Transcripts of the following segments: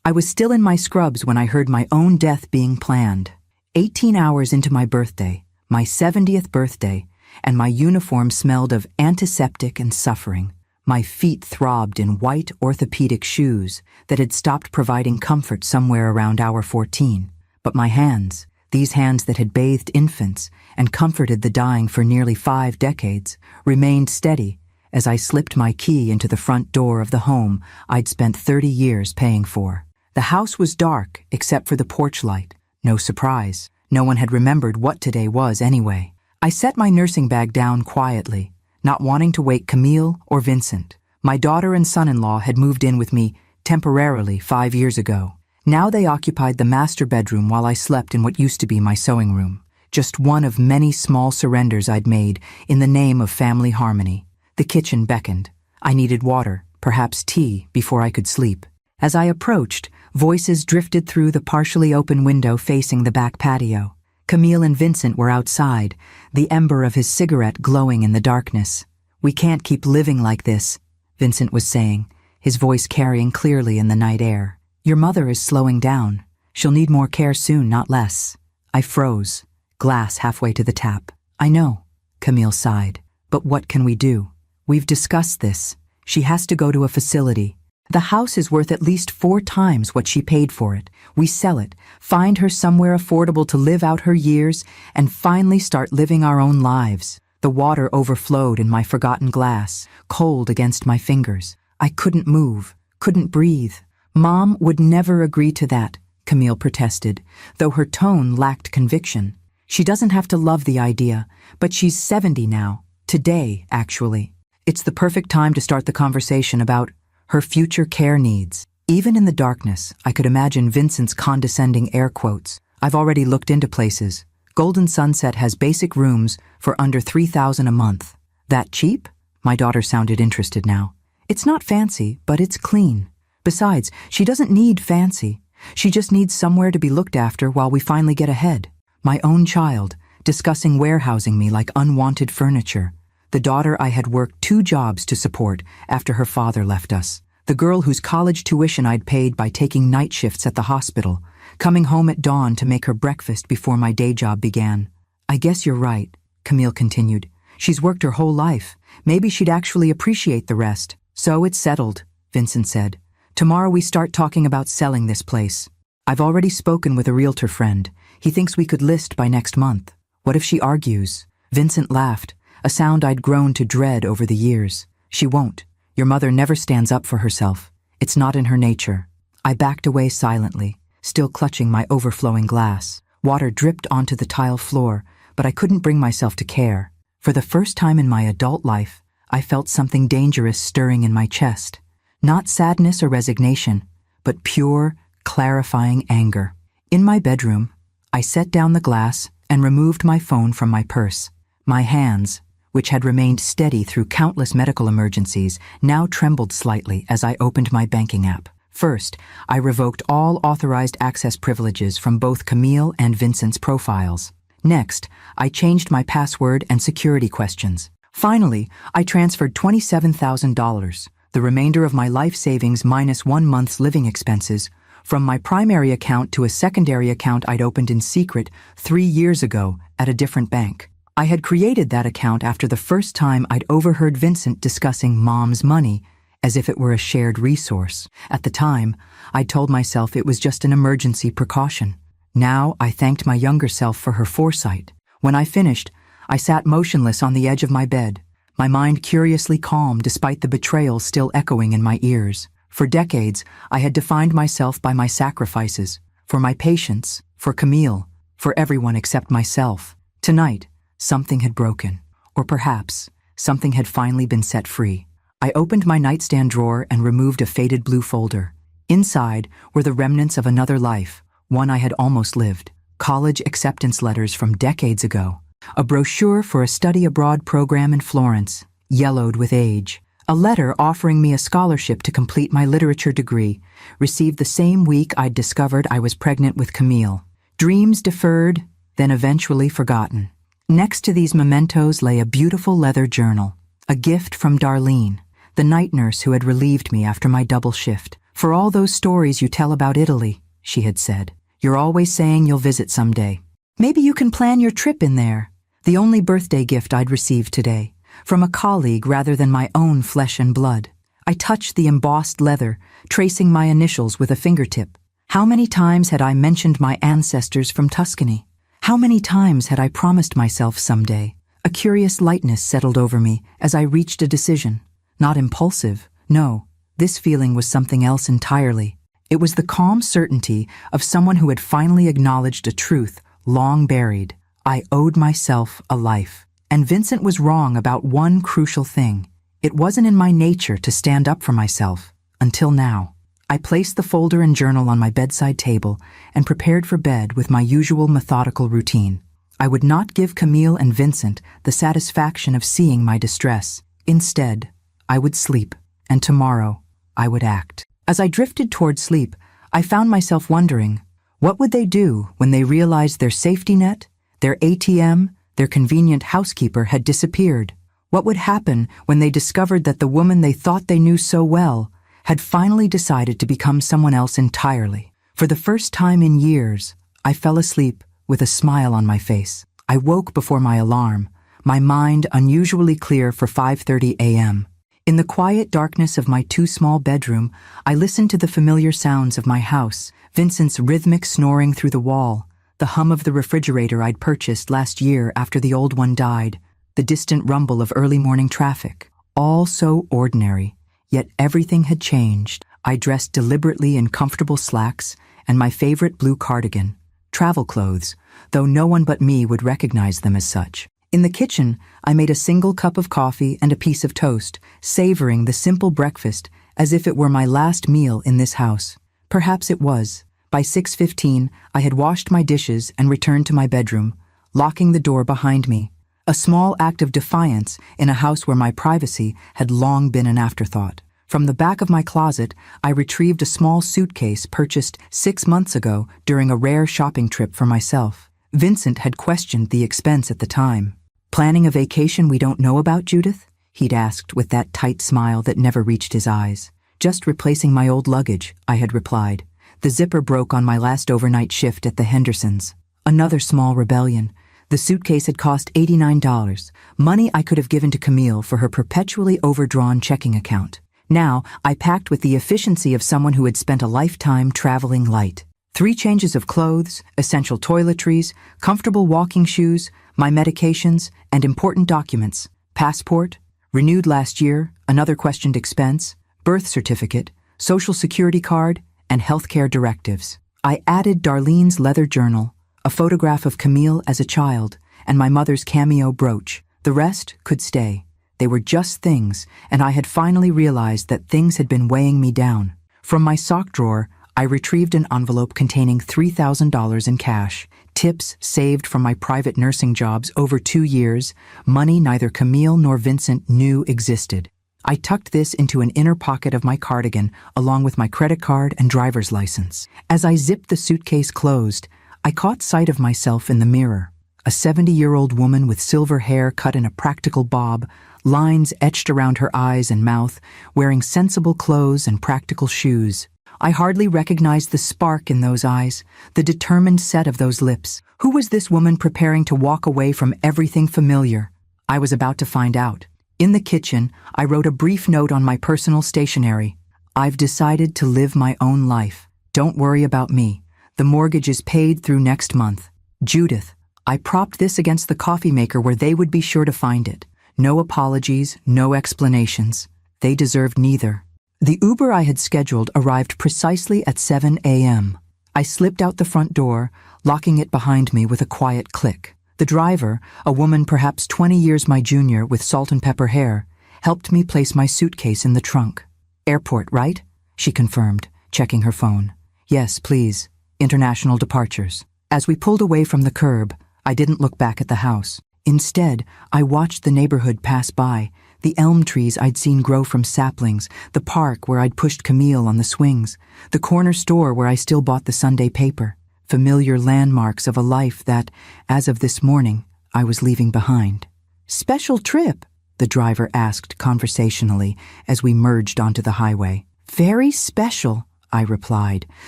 I was still in my scrubs when I heard my own death being planned. 18 hours into my birthday, my 70th birthday, and my uniform smelled of antiseptic and suffering. My feet throbbed in white orthopedic shoes that had stopped providing comfort somewhere around hour 14. But my hands, these hands that had bathed infants and comforted the dying for nearly 5 decades, remained steady as I slipped my key into the front door of the home I'd spent 30 years paying for. The house was dark except for the porch light. No surprise. No one had remembered what today was anyway. I set my nursing bag down quietly, not wanting to wake Camille or Vincent. My daughter and son-in-law had moved in with me temporarily 5 years ago. Now they occupied the master bedroom while I slept in what used to be my sewing room. Just one of many small surrenders I'd made in the name of family harmony. The kitchen beckoned. I needed water, perhaps tea, before I could sleep. As I approached, voices drifted through the partially open window facing the back patio. Camille and Vincent were outside, the ember of his cigarette glowing in the darkness. "We can't keep living like this," Vincent was saying, his voice carrying clearly in the night air. "Your mother is slowing down. She'll need more care soon, not less." I froze, glass halfway to the tap. "I know," Camille sighed. "But what can we do? We've discussed this. She has to go to a facility. The house is worth at least 4 times what she paid for it. We sell it, find her somewhere affordable to live out her years, and finally start living our own lives." The water overflowed in my forgotten glass, cold against my fingers. I couldn't move, couldn't breathe. "Mom would never agree to that," Camille protested, though her tone lacked conviction. "She doesn't have to love the idea, but she's 70 now. Today, actually. It's the perfect time to start the conversation about her future care needs." Even in the darkness, I could imagine Vincent's condescending air quotes. "I've already looked into places. Golden Sunset has basic rooms for under $3,000 a month." "That cheap?" My daughter sounded interested now. "It's not fancy, but it's clean. Besides, she doesn't need fancy. She just needs somewhere to be looked after while we finally get ahead." My own child, discussing warehousing me like unwanted furniture. The daughter I had worked 2 jobs to support after her father left us. The girl whose college tuition I'd paid by taking night shifts at the hospital, coming home at dawn to make her breakfast before my day job began. "I guess you're right," Camille continued. "She's worked her whole life. Maybe she'd actually appreciate the rest." "So it's settled," Vincent said. "Tomorrow we start talking about selling this place. I've already spoken with a realtor friend. He thinks we could list by next month." "What if she argues?" Vincent laughed, a sound I'd grown to dread over the years. "She won't. Your mother never stands up for herself. It's not in her nature." I backed away silently, still clutching my overflowing glass. Water dripped onto the tile floor, but I couldn't bring myself to care. For the first time in my adult life, I felt something dangerous stirring in my chest. Not sadness or resignation, but pure, clarifying anger. In my bedroom, I set down the glass and removed my phone from my purse. My hands, which had remained steady through countless medical emergencies, now trembled slightly as I opened my banking app. First, I revoked all authorized access privileges from both Camille and Vincent's profiles. Next, I changed my password and security questions. Finally, I transferred $27,000, the remainder of my life savings minus 1 month's living expenses, from my primary account to a secondary account I'd opened in secret 3 years ago at a different bank. I had created that account after the first time I'd overheard Vincent discussing Mom's money as if it were a shared resource. At the time, I told myself it was just an emergency precaution. Now I thanked my younger self for her foresight. When I finished, I sat motionless on the edge of my bed, my mind curiously calm despite the betrayal still echoing in my ears. For decades, I had defined myself by my sacrifices, for my patience, for Camille, for everyone except myself. Tonight, something had broken, or perhaps something had finally been set free. I opened my nightstand drawer and removed a faded blue folder. Inside were the remnants of another life, one I had almost lived. College acceptance letters from decades ago. A brochure for a study abroad program in Florence, yellowed with age. A letter offering me a scholarship to complete my literature degree, received the same week I'd discovered I was pregnant with Camille. Dreams deferred, then eventually forgotten. Next to these mementos lay a beautiful leather journal, a gift from Darlene, the night nurse who had relieved me after my double shift. For all those stories you tell about Italy, she had said. You're always saying you'll visit someday. Maybe you can plan your trip in there. The only birthday gift I'd received today, from a colleague rather than my own flesh and blood. I touched the embossed leather, tracing my initials with a fingertip. How many times had I mentioned my ancestors from Tuscany? How many times had I promised myself someday? A curious lightness settled over me as I reached a decision. Not impulsive, no. This feeling was something else entirely. It was the calm certainty of someone who had finally acknowledged a truth long buried. I owed myself a life. And Vincent was wrong about one crucial thing. It wasn't in my nature to stand up for myself, until now. I placed the folder and journal on my bedside table and prepared for bed with my usual methodical routine. I would not give Camille and Vincent the satisfaction of seeing my distress. Instead, I would sleep, and tomorrow, I would act. As I drifted toward sleep, I found myself wondering, what would they do when they realized their safety net, their ATM, their convenient housekeeper had disappeared? What would happen when they discovered that the woman they thought they knew so well had finally decided to become someone else entirely? For the first time in years, I fell asleep with a smile on my face. I woke before my alarm, my mind unusually clear for 5:30 a.m. In the quiet darkness of my too-small bedroom, I listened to the familiar sounds of my house, Vincent's rhythmic snoring through the wall, the hum of the refrigerator I'd purchased last year after the old one died, the distant rumble of early morning traffic. All so ordinary, yet everything had changed. I dressed deliberately in comfortable slacks and my favorite blue cardigan, travel clothes, though no one but me would recognize them as such. In the kitchen, I made a single cup of coffee and a piece of toast, savoring the simple breakfast as if it were my last meal in this house. Perhaps it was. By 6:15, I had washed my dishes and returned to my bedroom, locking the door behind me. A small act of defiance in a house where my privacy had long been an afterthought. From the back of my closet, I retrieved a small suitcase purchased 6 months ago during a rare shopping trip for myself. Vincent had questioned the expense at the time. "Planning a vacation we don't know about, Judith?" he'd asked with that tight smile that never reached his eyes. "Just replacing my old luggage," I had replied. The zipper broke on my last overnight shift at the Hendersons. Another small rebellion. The suitcase had cost $89, money I could have given to Camille for her perpetually overdrawn checking account. Now, I packed with the efficiency of someone who had spent a lifetime traveling light. 3 changes of clothes, essential toiletries, comfortable walking shoes, my medications, and important documents. Passport, renewed last year, another questioned expense, birth certificate, social security card, and healthcare directives. I added Darlene's leather journal, a photograph of Camille as a child, and my mother's cameo brooch. The rest could stay. They were just things, and I had finally realized that things had been weighing me down. From my sock drawer, I retrieved an envelope containing $3,000 in cash, tips saved from my private nursing jobs over 2 years, money neither Camille nor Vincent knew existed. I tucked this into an inner pocket of my cardigan, along with my credit card and driver's license. As I zipped the suitcase closed, I caught sight of myself in the mirror. A 70-year-old woman with silver hair cut in a practical bob, lines etched around her eyes and mouth, wearing sensible clothes and practical shoes. I hardly recognized the spark in those eyes, the determined set of those lips. Who was this woman preparing to walk away from everything familiar? I was about to find out. In the kitchen, I wrote a brief note on my personal stationery. "I've decided to live my own life. Don't worry about me. The mortgage is paid through next month. Judith." I propped this against the coffee maker where they would be sure to find it. No apologies, no explanations. They deserved neither. The Uber I had scheduled arrived precisely at 7 a.m. I slipped out the front door, locking it behind me with a quiet click. The driver, a woman perhaps 20 years my junior with salt and pepper hair, helped me place my suitcase in the trunk. "Airport, right?" she confirmed, checking her phone. "Yes, please. International departures." As we pulled away from the curb, I didn't look back at the house. Instead, I watched the neighborhood pass by, the elm trees I'd seen grow from saplings, the park where I'd pushed Camille on the swings, the corner store where I still bought the Sunday paper. Familiar landmarks of a life that, as of this morning, I was leaving behind. "Special trip?" the driver asked conversationally as we merged onto the highway. "Very special," I replied,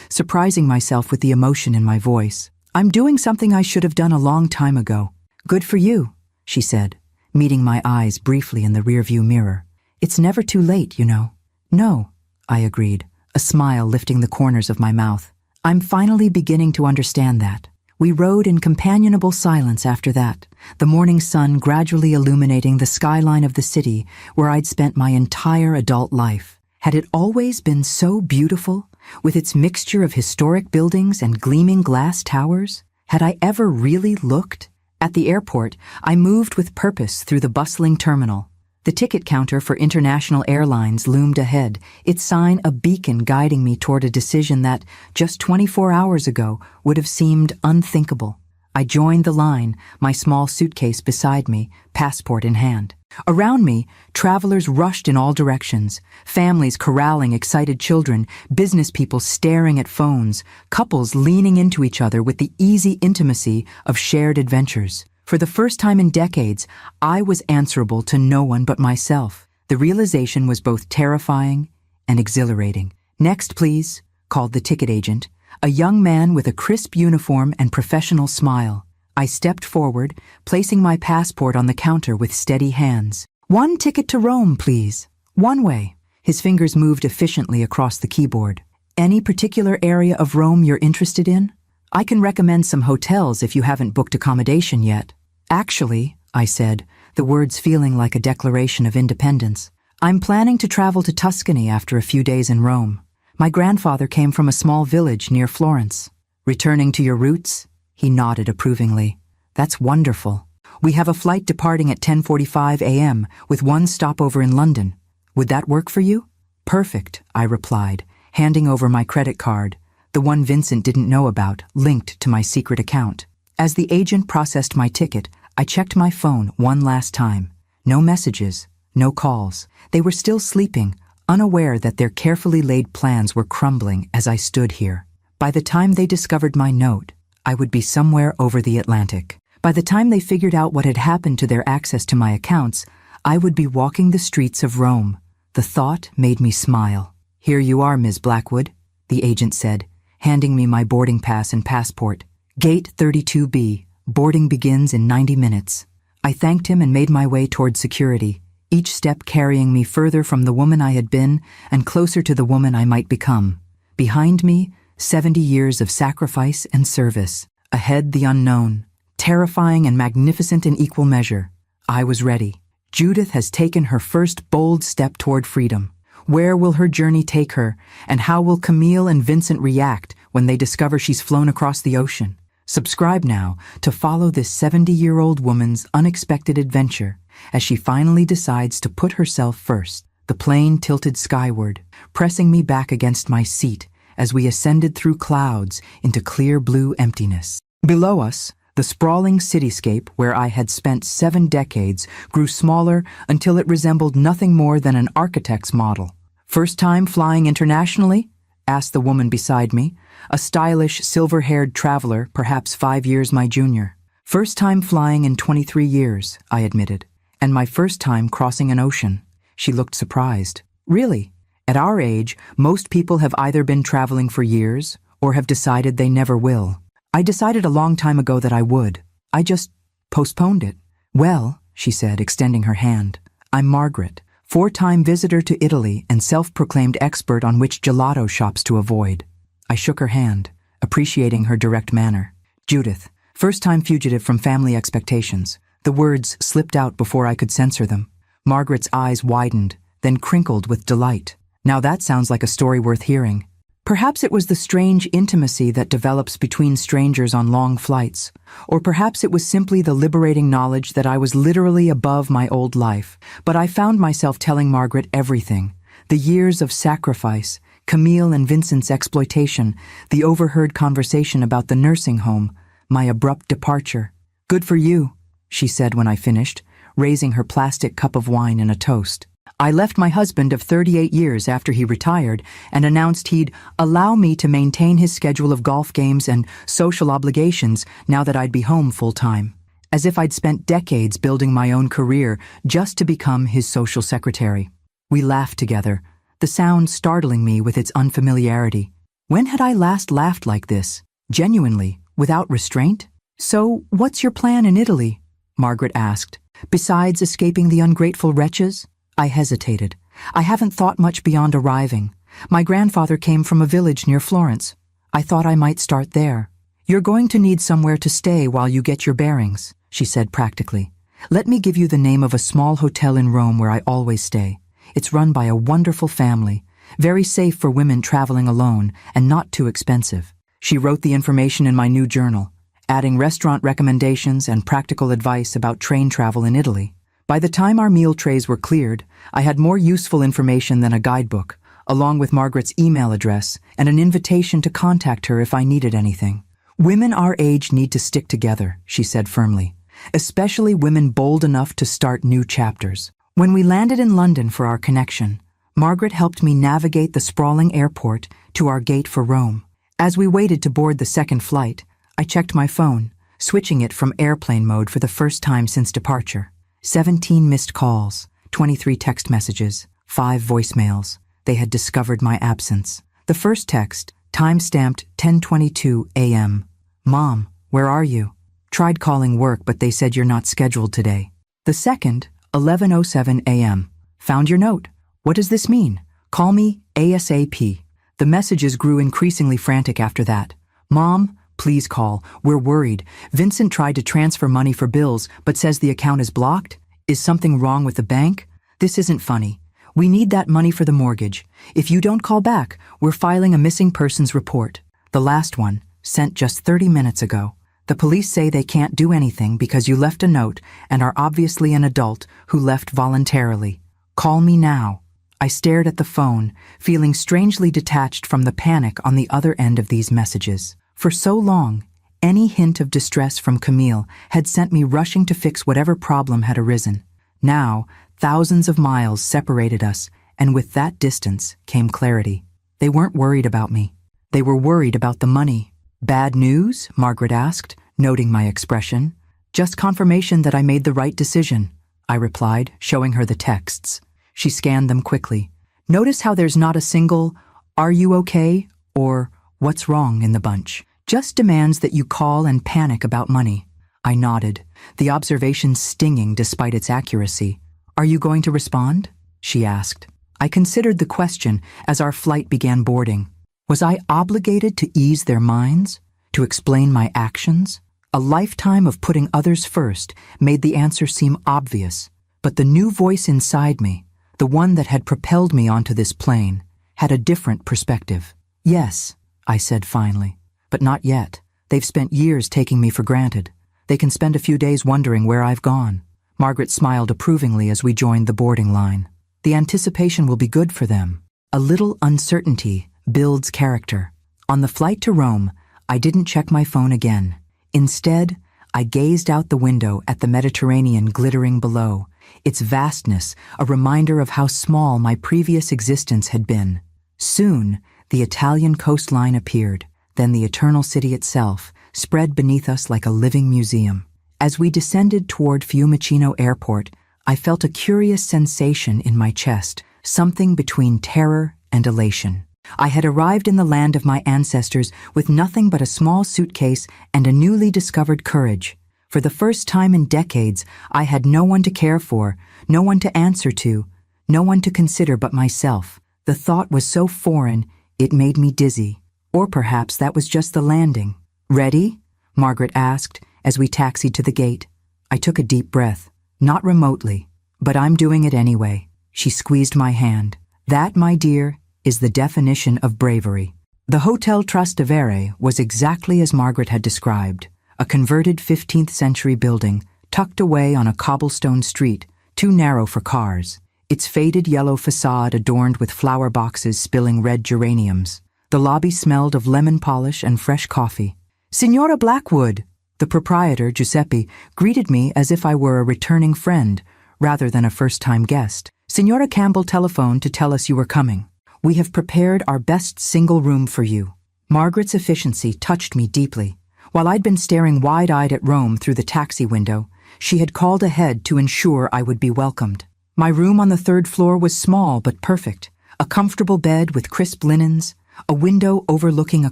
surprising myself with the emotion in my voice. I'm doing something I should have done a long time ago. Good for you, she said, meeting my eyes briefly in the rearview mirror. It's never too late, you know. No, I agreed, a smile lifting the corners of my mouth. I'm finally beginning to understand that. We rode in companionable silence after that, the morning sun gradually illuminating the skyline of the city where I'd spent my entire adult life. Had it always been so beautiful, with its mixture of historic buildings and gleaming glass towers? Had I ever really looked? At the airport, I moved with purpose through the bustling terminal. The ticket counter for international airlines loomed ahead, its sign a beacon guiding me toward a decision that, just 24 hours ago, would have seemed unthinkable. I joined the line, my small suitcase beside me, passport in hand. Around me, travelers rushed in all directions, families corralling excited children, business people staring at phones, couples leaning into each other with the easy intimacy of shared adventures. For the first time in decades, I was answerable to no one but myself. The realization was both terrifying and exhilarating. Next, please, called the ticket agent, a young man with a crisp uniform and professional smile. I stepped forward, placing my passport on the counter with steady hands. One ticket to Rome, please. One way. His fingers moved efficiently across the keyboard. Any particular area of Rome you're interested in? I can recommend some hotels if you haven't booked accommodation yet. Actually, I said, the words feeling like a declaration of independence, I'm planning to travel to Tuscany after a few days in Rome. My grandfather came from a small village near Florence. Returning to your roots? He nodded approvingly. That's wonderful. We have a flight departing at 10:45 a.m. with one stopover in London. Would that work for you? Perfect, I replied, handing over my credit card, the one Vincent didn't know about, linked to my secret account. As the agent processed my ticket, I checked my phone one last time. No messages, no calls. They were still sleeping, unaware that their carefully laid plans were crumbling as I stood here. By the time they discovered my note, I would be somewhere over the Atlantic. By the time they figured out what had happened to their access to my accounts, I would be walking the streets of Rome. The thought made me smile. Here you are, Ms. Blackwood, the agent said, handing me my boarding pass and passport. Gate 32B. Boarding begins in 90 minutes. I thanked him and made my way toward security, each step carrying me further from the woman I had been and closer to the woman I might become. Behind me, 70 years of sacrifice and service. Ahead, the unknown, terrifying and magnificent in equal measure. I was ready. Judith has taken her first bold step toward freedom. Where will her journey take her, and how will Camille and Vincent react when they discover she's flown across the ocean? Subscribe now to follow this 70-year-old woman's unexpected adventure as she finally decides to put herself first. The plane tilted skyward, pressing me back against my seat as we ascended through clouds into clear blue emptiness. Below us, the sprawling cityscape where I had spent 7 decades grew smaller until it resembled nothing more than an architect's model. First time flying internationally? Asked the woman beside me, a stylish, silver-haired traveler, perhaps 5 years my junior. First time flying in 23 years, I admitted, and my first time crossing an ocean. She looked surprised. Really? At our age, most people have either been traveling for years or have decided they never will. I decided a long time ago that I would. I just postponed it. Well, she said, extending her hand, I'm Margaret, 4-time visitor to Italy and self-proclaimed expert on which gelato shops to avoid. I shook her hand, appreciating her direct manner. Judith, first-time fugitive from family expectations. The words slipped out before I could censor them. Margaret's eyes widened, then crinkled with delight. Now that sounds like a story worth hearing. Perhaps it was the strange intimacy that develops between strangers on long flights, or perhaps it was simply the liberating knowledge that I was literally above my old life. But I found myself telling Margaret everything. The years of sacrifice, Camille and Vincent's exploitation, the overheard conversation about the nursing home, my abrupt departure. Good for you, she said when I finished, raising her plastic cup of wine in a toast. I left my husband of 38 years after he retired and announced he'd allow me to maintain his schedule of golf games and social obligations now that I'd be home full-time, as if I'd spent decades building my own career just to become his social secretary. We laughed together, the sound startling me with its unfamiliarity. When had I last laughed like this? Genuinely, without restraint? "So, what's your plan in Italy?" Margaret asked. "Besides escaping the ungrateful wretches?" I hesitated. "I haven't thought much beyond arriving. My grandfather came from a village near Florence. I thought I might start there." "You're going to need somewhere to stay while you get your bearings," she said practically. "Let me give you the name of a small hotel in Rome where I always stay. It's run by a wonderful family, very safe for women traveling alone, and not too expensive." She wrote the information in my new journal, adding restaurant recommendations and practical advice about train travel in Italy. By the time our meal trays were cleared, I had more useful information than a guidebook, along with Margaret's email address and an invitation to contact her if I needed anything. "Women our age need to stick together," she said firmly, "especially women bold enough to start new chapters." When we landed in London for our connection, Margaret helped me navigate the sprawling airport to our gate for Rome. As we waited to board the second flight, I checked my phone, switching it from airplane mode for the first time since departure. 17 missed calls, 23 text messages, 5 voicemails. They had discovered my absence. The first text, time-stamped 10:22 a.m. "Mom, where are you? Tried calling work, but they said you're not scheduled today." The second, 11:07 a.m. "Found your note. What does this mean? Call me ASAP." The messages grew increasingly frantic after that. "Mom, please call. We're worried. Vincent tried to transfer money for bills, but says the account is blocked. Is something wrong with the bank? This isn't funny. We need that money for the mortgage. If you don't call back, we're filing a missing persons report." The last one, sent just 30 minutes ago. "The police say they can't do anything because you left a note and are obviously an adult who left voluntarily. Call me now." I stared at the phone, feeling strangely detached from the panic on the other end of these messages. For so long, any hint of distress from Camille had sent me rushing to fix whatever problem had arisen. Now, thousands of miles separated us, and with that distance came clarity. They weren't worried about me. They were worried about the money. "Bad news?" Margaret asked, noting my expression. "Just confirmation that I made the right decision," I replied, showing her the texts. She scanned them quickly. "Notice how there's not a single, 'Are you okay?' or 'What's wrong?' in the bunch. Just demands that you call and panic about money." I nodded, the observation stinging despite its accuracy. "Are you going to respond?" she asked. I considered the question as our flight began boarding. Was I obligated to ease their minds? To explain my actions? A lifetime of putting others first made the answer seem obvious, but the new voice inside me, the one that had propelled me onto this plane, had a different perspective. "Yes," I said finally, "but not yet. They've spent years taking me for granted. They can spend a few days wondering where I've gone." Margaret smiled approvingly as we joined the boarding line. "The anticipation will be good for them. A little uncertainty builds character." On the flight to Rome, I didn't check my phone again. Instead, I gazed out the window at the Mediterranean glittering below, its vastness a reminder of how small my previous existence had been. Soon, the Italian coastline appeared, then the eternal city itself, spread beneath us like a living museum. As we descended toward Fiumicino Airport, I felt a curious sensation in my chest, something between terror and elation. I had arrived in the land of my ancestors with nothing but a small suitcase and a newly discovered courage. For the first time in decades, I had no one to care for, no one to answer to, no one to consider but myself. The thought was so foreign, it made me dizzy. Or perhaps that was just the landing. "Ready?" Margaret asked as we taxied to the gate. I took a deep breath. "Not remotely, but I'm doing it anyway." She squeezed my hand. "That, my dear, is the definition of bravery." The Hotel Trastevere was exactly as Margaret had described, a converted 15th century building tucked away on a cobblestone street, too narrow for cars, its faded yellow facade adorned with flower boxes spilling red geraniums. The lobby smelled of lemon polish and fresh coffee. "Signora Blackwood!" The proprietor, Giuseppe, greeted me as if I were a returning friend, rather than a first-time guest. "Signora Campbell telephoned to tell us you were coming. We have prepared our best single room for you." Margaret's efficiency touched me deeply. While I'd been staring wide-eyed at Rome through the taxi window, she had called ahead to ensure I would be welcomed. My room on the third floor was small but perfect, A comfortable bed with crisp linens, a window overlooking a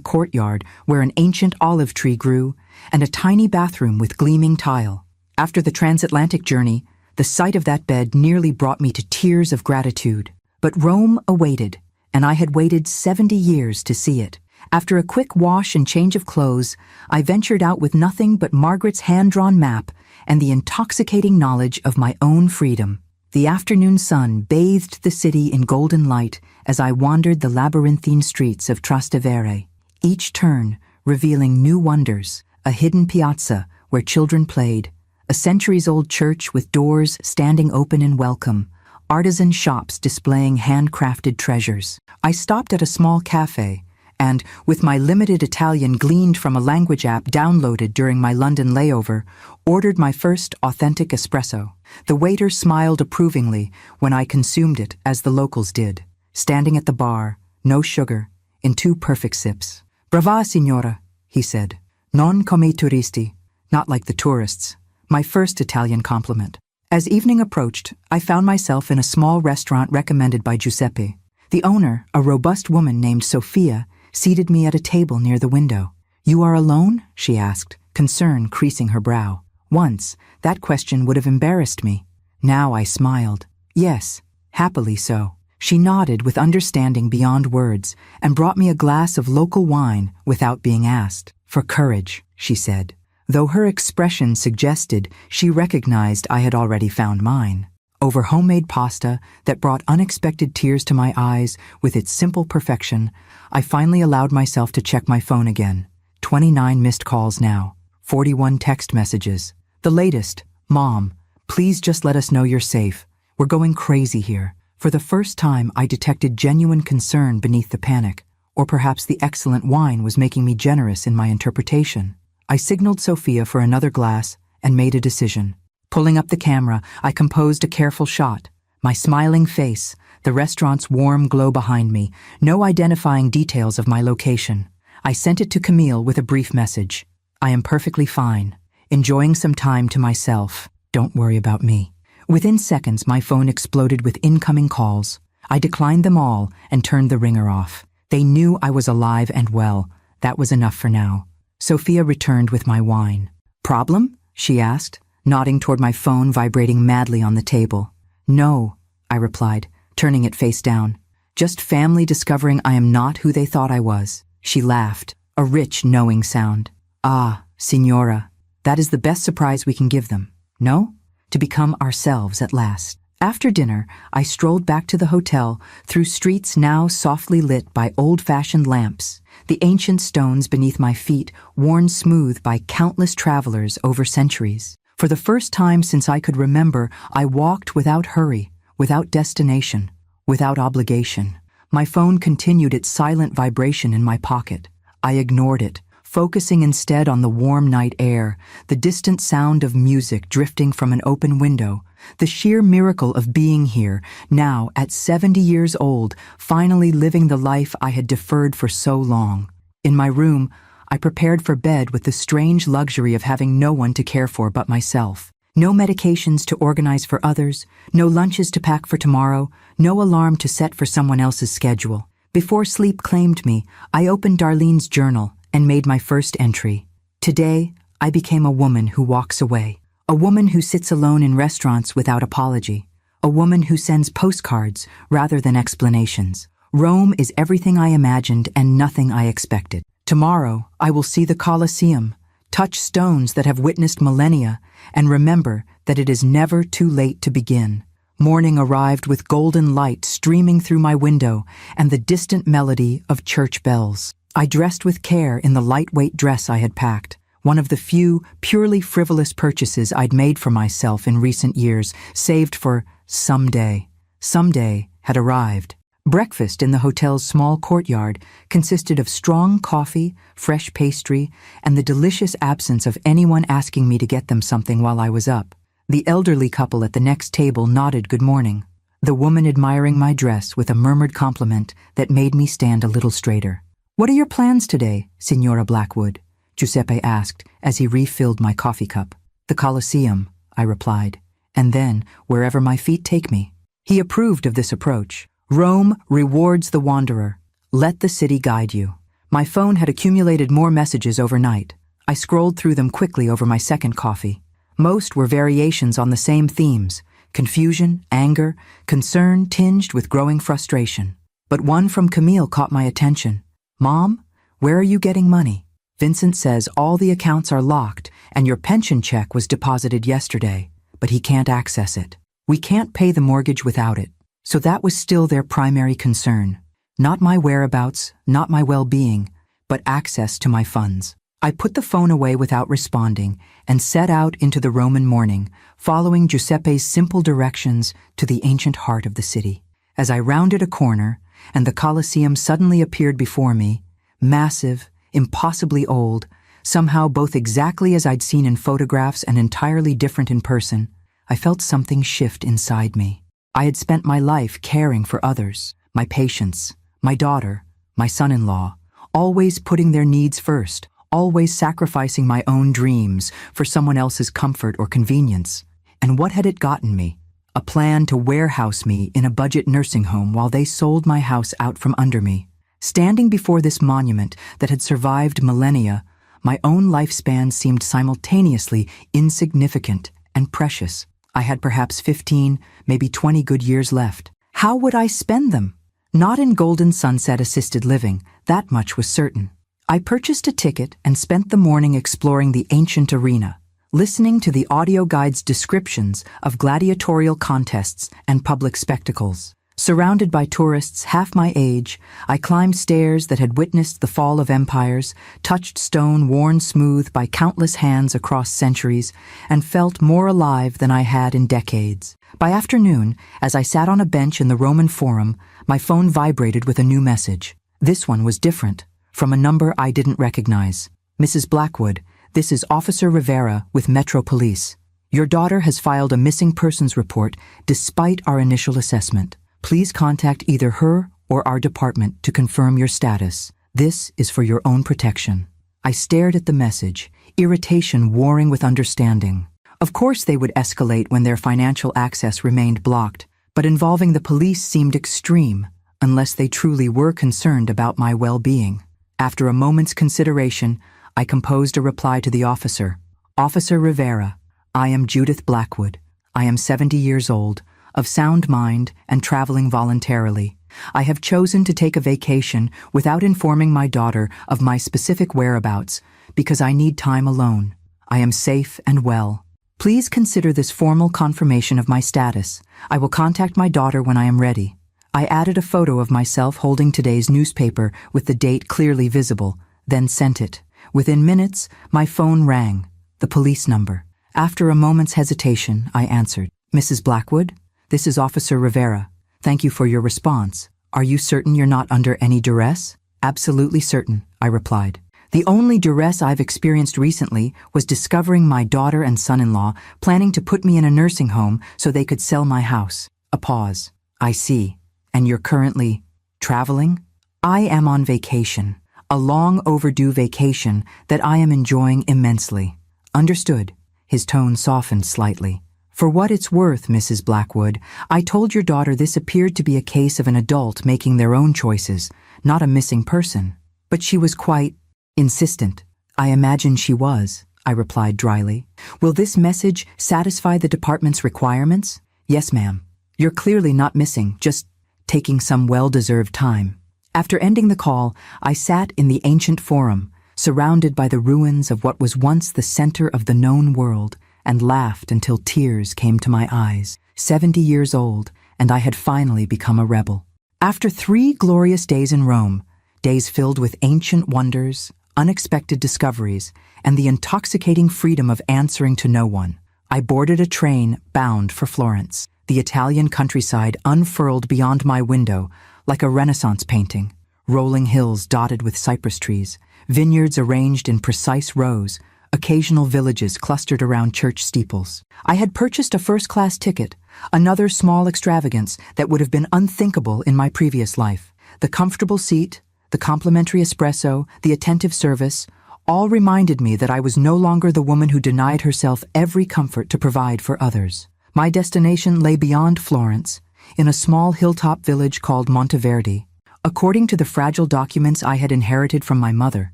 courtyard where an ancient olive tree grew, and a tiny bathroom with gleaming tile. After the transatlantic journey, the sight of that bed nearly brought me to tears of gratitude. But Rome awaited, and I had waited 70 years to see it. After a quick wash and change of clothes, I ventured out with nothing but Margaret's hand-drawn map and the intoxicating knowledge of my own freedom. The afternoon sun bathed the city in golden light as I wandered the labyrinthine streets of Trastevere, each turn revealing new wonders: a hidden piazza where children played, a centuries-old church with doors standing open in welcome, artisan shops displaying handcrafted treasures. I stopped at a small cafe and, with my limited Italian gleaned from a language app downloaded during my London layover, ordered my first authentic espresso. The waiter smiled approvingly when I consumed it, as the locals did, standing at the bar, no sugar, in 2 perfect sips. "Brava, signora," he said. "Non come i turisti," not like the tourists. My first Italian compliment. As evening approached, I found myself in a small restaurant recommended by Giuseppe. The owner, a robust woman named Sophia, seated me at a table near the window. "You are alone?" she asked, concern creasing her brow. Once, that question would have embarrassed me. Now I smiled. Yes, happily so. She nodded with understanding beyond words and brought me a glass of local wine without being asked. "For courage," she said, though her expression suggested she recognized I had already found mine. Over homemade pasta that brought unexpected tears to my eyes with its simple perfection, I finally allowed myself to check my phone again. 29 missed calls now, 41 text messages. The latest: "Mom, please just let us know you're safe. We're going crazy here." For the first time, I detected genuine concern beneath the panic, or perhaps the excellent wine was making me generous in my interpretation. I signaled Sophia for another glass and made a decision. Pulling up the camera, I composed a careful shot. My smiling face, the restaurant's warm glow behind me, no identifying details of my location. I sent it to Camille with a brief message. "I am perfectly fine. Enjoying some time to myself. Don't worry about me." Within seconds, my phone exploded with incoming calls. I declined them all and turned the ringer off. They knew I was alive and well. That was enough for now. Sophia returned with my wine. "Problem?" she asked, nodding toward my phone vibrating madly on the table. "No," I replied, turning it face down. "Just family discovering I am not who they thought I was." She laughed, a rich, knowing sound. "Ah, signora, that is the best surprise we can give them, no? To become ourselves at last." After dinner, I strolled back to the hotel through streets now softly lit by old-fashioned lamps, the ancient stones beneath my feet worn smooth by countless travelers over centuries. For the first time since I could remember, I walked without hurry, without destination, without obligation. My phone continued its silent vibration in my pocket. I ignored it, focusing instead on the warm night air, the distant sound of music drifting from an open window, the sheer miracle of being here, now at 70 years old, finally living the life I had deferred for so long. In my room, I prepared for bed with the strange luxury of having no one to care for but myself. No medications to organize for others, no lunches to pack for tomorrow, no alarm to set for someone else's schedule. Before sleep claimed me, I opened Darlene's journal and made my first entry. Today, I became a woman who walks away. A woman who sits alone in restaurants without apology. A woman who sends postcards rather than explanations. Rome is everything I imagined and nothing I expected. Tomorrow, I will see the Colosseum, touch stones that have witnessed millennia, and remember that it is never too late to begin. Morning arrived with golden light streaming through my window and the distant melody of church bells. I dressed with care in the lightweight dress I had packed, one of the few purely frivolous purchases I'd made for myself in recent years, saved for someday. Someday had arrived. Breakfast in the hotel's small courtyard consisted of strong coffee, fresh pastry, and the delicious absence of anyone asking me to get them something while I was up. The elderly couple at the next table nodded good morning, the woman admiring my dress with a murmured compliment that made me stand a little straighter. "What are your plans today, Signora Blackwood?" Giuseppe asked as he refilled my coffee cup. "The Colosseum," I replied, "and then wherever my feet take me." He approved of this approach. Rome rewards the wanderer. Let the city guide you. My phone had accumulated more messages overnight. I scrolled through them quickly over my second coffee. Most were variations on the same themes: confusion, anger, concern tinged with growing frustration. But one from Camille caught my attention. "Mom, where are you getting money? Vincent says all the accounts are locked and your pension check was deposited yesterday, but he can't access it. We can't pay the mortgage without it." So that was still their primary concern. Not my whereabouts, not my well-being, but access to my funds. I put the phone away without responding and set out into the Roman morning, following Giuseppe's simple directions to the ancient heart of the city. As I rounded a corner and the Colosseum suddenly appeared before me, massive, impossibly old, somehow both exactly as I'd seen in photographs and entirely different in person, I felt something shift inside me. I had spent my life caring for others, my patients, my daughter, my son-in-law, always putting their needs first, always sacrificing my own dreams for someone else's comfort or convenience. And what had it gotten me? A plan to warehouse me in a budget nursing home while they sold my house out from under me. Standing before this monument that had survived millennia, my own lifespan seemed simultaneously insignificant and precious. I had perhaps 15, maybe 20 good years left. How would I spend them? Not in golden sunset assisted living, that much was certain. I purchased a ticket and spent the morning exploring the ancient arena, listening to the audio guide's descriptions of gladiatorial contests and public spectacles. Surrounded by tourists half my age, I climbed stairs that had witnessed the fall of empires, touched stone worn smooth by countless hands across centuries, and felt more alive than I had in decades. By afternoon, as I sat on a bench in the Roman Forum, my phone vibrated with a new message. This one was different, from a number I didn't recognize. "Mrs. Blackwood, this is Officer Rivera with Metro Police. Your daughter has filed a missing persons report despite our initial assessment. Please contact either her or our department to confirm your status. This is for your own protection." I stared at the message, irritation warring with understanding. Of course they would escalate when their financial access remained blocked, but involving the police seemed extreme, unless they truly were concerned about my well-being. After a moment's consideration, I composed a reply to the officer. "Officer Rivera, I am Judith Blackwood. I am 70 years old, of sound mind and traveling voluntarily. I have chosen to take a vacation without informing my daughter of my specific whereabouts because I need time alone. I am safe and well. Please consider this formal confirmation of my status. I will contact my daughter when I am ready." I added a photo of myself holding today's newspaper with the date clearly visible, then sent it. Within minutes, my phone rang, the police number. After a moment's hesitation, I answered. "Mrs. Blackwood? This is Officer Rivera. Thank you for your response. Are you certain you're not under any duress?" "Absolutely certain," I replied. "The only duress I've experienced recently was discovering my daughter and son-in-law planning to put me in a nursing home so they could sell my house." A pause. "I see. And you're currently traveling?" "I am on vacation. A long overdue vacation that I am enjoying immensely." "Understood." His tone softened slightly. "For what it's worth, Mrs. Blackwood, I told your daughter this appeared to be a case of an adult making their own choices, not a missing person. But she was quite insistent." "I imagine she was," I replied dryly. "Will this message satisfy the department's requirements?" "Yes, ma'am. You're clearly not missing, just taking some well-deserved time." After ending the call, I sat in the ancient forum, surrounded by the ruins of what was once the center of the known world, and laughed until tears came to my eyes. 70 years old, and I had finally become a rebel. After 3 glorious days in Rome, days filled with ancient wonders, unexpected discoveries, and the intoxicating freedom of answering to no one, I boarded a train bound for Florence. The Italian countryside unfurled beyond my window like a Renaissance painting, rolling hills dotted with cypress trees, vineyards arranged in precise rows, occasional villages clustered around church steeples. I had purchased a first-class ticket, another small extravagance that would have been unthinkable in my previous life. The comfortable seat, the complimentary espresso, the attentive service, all reminded me that I was no longer the woman who denied herself every comfort to provide for others. My destination lay beyond Florence, in a small hilltop village called Monteverde. According to the fragile documents I had inherited from my mother,